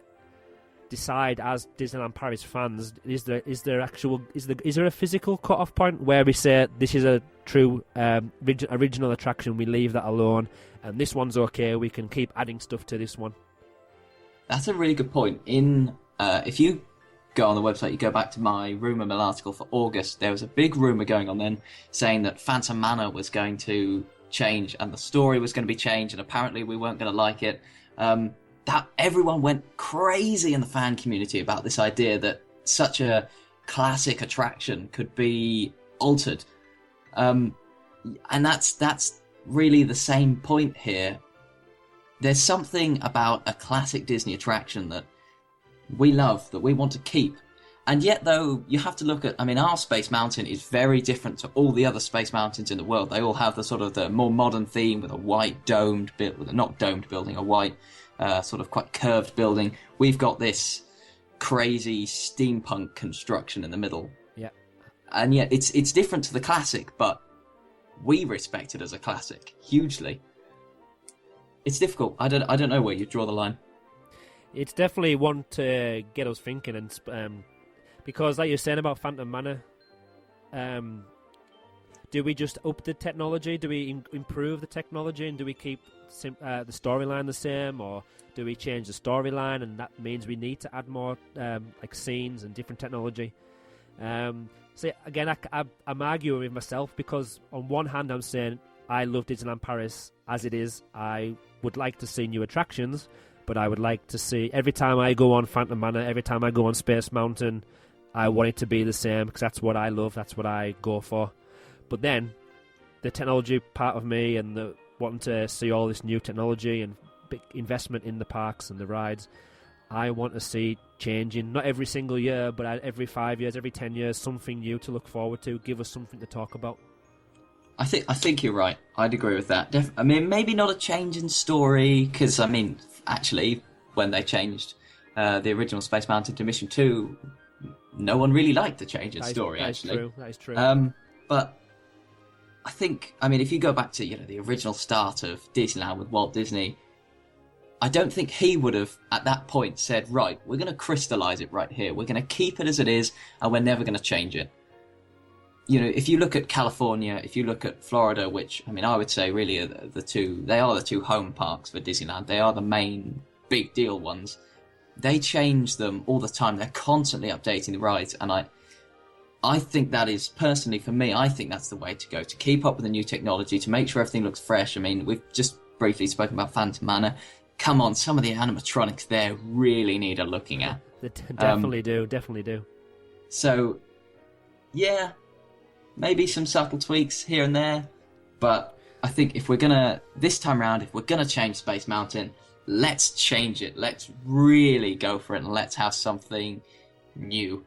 decide as Disneyland Paris fans, is there a physical cut-off point where we say this is a true original attraction, we leave that alone, and this one's okay, we can keep adding stuff to this one? That's a really good point. If you go on the website, you go back to my Rumour Mill article for August, there was a big rumour going on then saying that Phantom Manor was going to change and the story was going to be changed, and apparently we weren't going to like it. That everyone went crazy in the fan community about this idea that such a classic attraction could be altered. And that's really the same point here. There's something about a classic Disney attraction that we love, that we want to keep. And yet, though, you have to look at, our Space Mountain is very different to all the other Space Mountains in the world. They all have the more modern theme with a white domed, not domed building, a white sort of quite curved building. We've got this crazy steampunk construction in the middle. Yeah. And yet it's different to the classic, but we respect it as a classic hugely. It's difficult. I don't know where you draw the line. It's definitely one to get us thinking, and because like you're saying about Phantom Manor, do we just up the technology? Do we improve the technology, and do we keep the storyline the same, or do we change the storyline, and that means we need to add more scenes and different technology? So again, I'm arguing with myself, because on one hand I'm saying I love Disneyland Paris as it is. I would like to see new attractions, but I would like to see, every time I go on Phantom Manor, every time I go on Space Mountain, I want it to be the same, because that's what I love, that's what I go for. But then, the technology part of me and the wanting to see all this new technology and big investment in the parks and the rides, I want to see changing, not every single year, but every 5 years, every 10 years, something new to look forward to, give us something to talk about. I think you're right. I'd agree with that. Maybe not a change in story, because, actually, when they changed the original Space Mountain to Mission 2, no one really liked the change in story, actually. That is true. But I think, if you go back to the original start of Disneyland with Walt Disney, I don't think he would have, at that point, said, right, we're going to crystallize it right here. We're going to keep it as it is, and we're never going to change it. If you look at California, if you look at Florida, which, I would say really are the two home parks for Disneyland. They are the main big deal ones. They change them all the time. They're constantly updating the rides, and I think that is, personally for me, I think that's the way to go, to keep up with the new technology, to make sure everything looks fresh. We've just briefly spoken about Phantom Manor. Come on, some of the animatronics there really need a looking at. They definitely do. So, yeah, maybe some subtle tweaks here and there, but I think this time around, if we're going to change Space Mountain, let's change it. Let's really go for it, and let's have something new.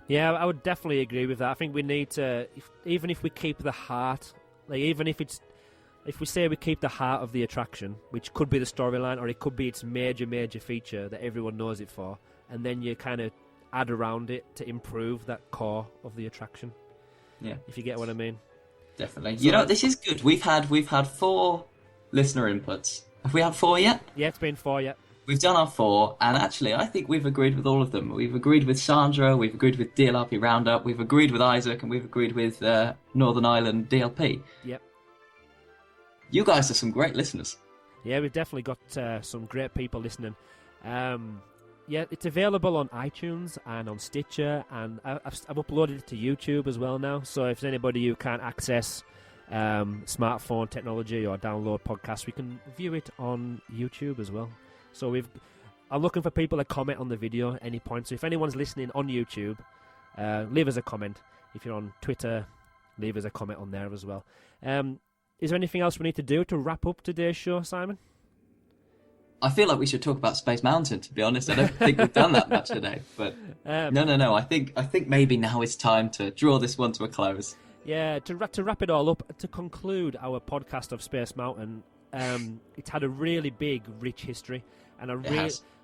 Yeah, I would definitely agree with that. I think we need to, even if we keep the heart, even if we say we keep the heart of the attraction, which could be the storyline, or it could be its major feature that everyone knows it for, and then you kind of add around it to improve that core of the attraction. Yeah, if you get what I mean. Definitely. So, this is good. We've had 4 listener inputs. Have we had 4 yet? Yeah, it's been 4 yet. We've done our 4, and actually, I think we've agreed with all of them. We've agreed with Sandra, we've agreed with DLRP Roundup, we've agreed with Isaac, and we've agreed with Northern Ireland DLP. Yep. You guys are some great listeners. Yeah, we've definitely got some great people listening. Yeah, it's available on iTunes and on Stitcher, and I've uploaded it to YouTube as well now. So if there's anybody who can't access smartphone technology or download podcasts, we can view it on YouTube as well. So I'm looking for people to comment on the video at any point. So if anyone's listening on YouTube, leave us a comment. If you're on Twitter, leave us a comment on there as well. Is there anything else we need to do to wrap up today's show, Simon? I feel like we should talk about Space Mountain, to be honest. I don't think we've done that much today. But no. I think maybe now it's time to draw this one to a close. Yeah, to wrap it all up, to conclude our podcast of Space Mountain, it's had a really big, rich history. And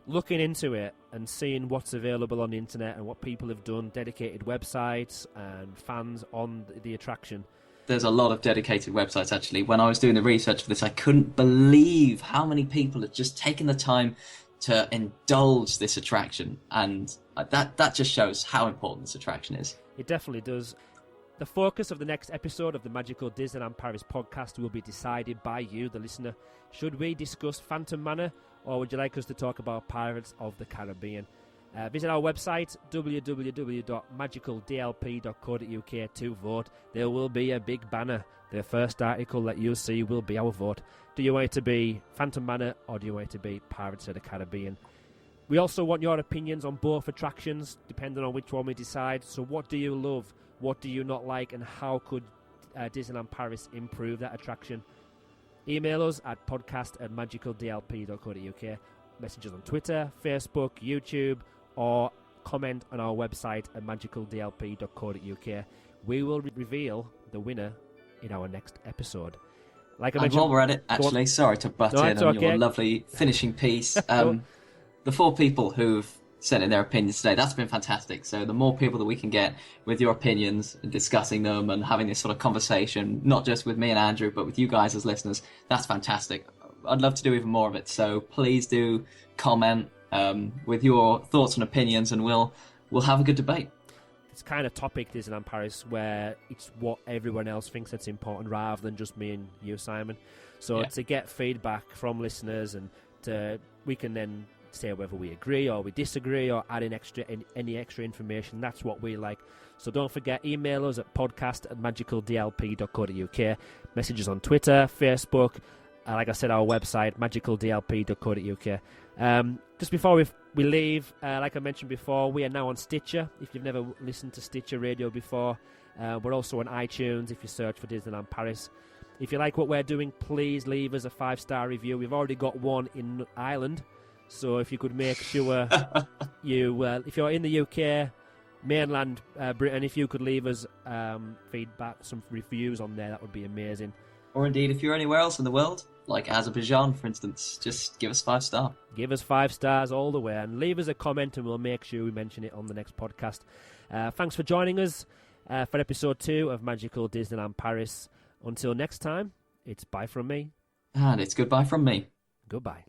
looking into it and seeing what's available on the internet and what people have done, dedicated websites and fans on the attraction. There's a lot of dedicated websites, actually. When I was doing the research for this, I couldn't believe how many people had just taken the time to indulge this attraction. And that just shows how important this attraction is. It definitely does. The focus of the next episode of the Magical Disneyland Paris podcast will be decided by you, the listener. Should we discuss Phantom Manor, or would you like us to talk about Pirates of the Caribbean? Visit our website, www.magicaldlp.co.uk, to vote. There will be a big banner. The first article that you'll see will be our vote. Do you want it to be Phantom Manor, or do you want it to be Pirates of the Caribbean? We also want your opinions on both attractions, depending on which one we decide. So what do you love? What do you not like? And how could Disneyland Paris improve that attraction? Email us at podcast@magicaldlp.co.uk. Messages on Twitter, Facebook, YouTube, or comment on our website at magicaldlp.co.uk. We will reveal the winner in our next episode. Like I mentioned, while we're at it, actually, sorry to butt in on your lovely finishing piece. The 4 people who've sent in their opinions today, that's been fantastic. So the more people that we can get with your opinions and discussing them and having this sort of conversation, not just with me and Andrew, but with you guys as listeners, that's fantastic. I'd love to do even more of it. So please do comment with your thoughts and opinions, and we'll have a good debate. It's kind of topic Disneyland Paris where it's what everyone else thinks that's important rather than just me and you, Simon. So to get feedback from listeners, and we can then say whether we agree or we disagree or add in any extra information. That's what we like. So don't forget, email us at podcast@magicaldlp.co.uk. Messages on Twitter, Facebook, like I said, our website, magicaldlp.co.uk. Just before we leave, like I mentioned before, we are now on Stitcher. If you've never listened to Stitcher Radio before, we're also on iTunes if you search for Disneyland Paris. If you like what we're doing, please leave us a 5-star review. We've already got one in Ireland, so if you could make sure if you're in the UK, mainland Britain, if you could leave us feedback, some reviews on there, that would be amazing. Or indeed, if you're anywhere else in the world, like Azerbaijan, for instance, just give us 5 stars. Give us 5 stars all the way, and leave us a comment, and we'll make sure we mention it on the next podcast. Thanks for joining us for episode 2 of Magical Disneyland Paris. Until next time, it's bye from me. And it's goodbye from me. Goodbye.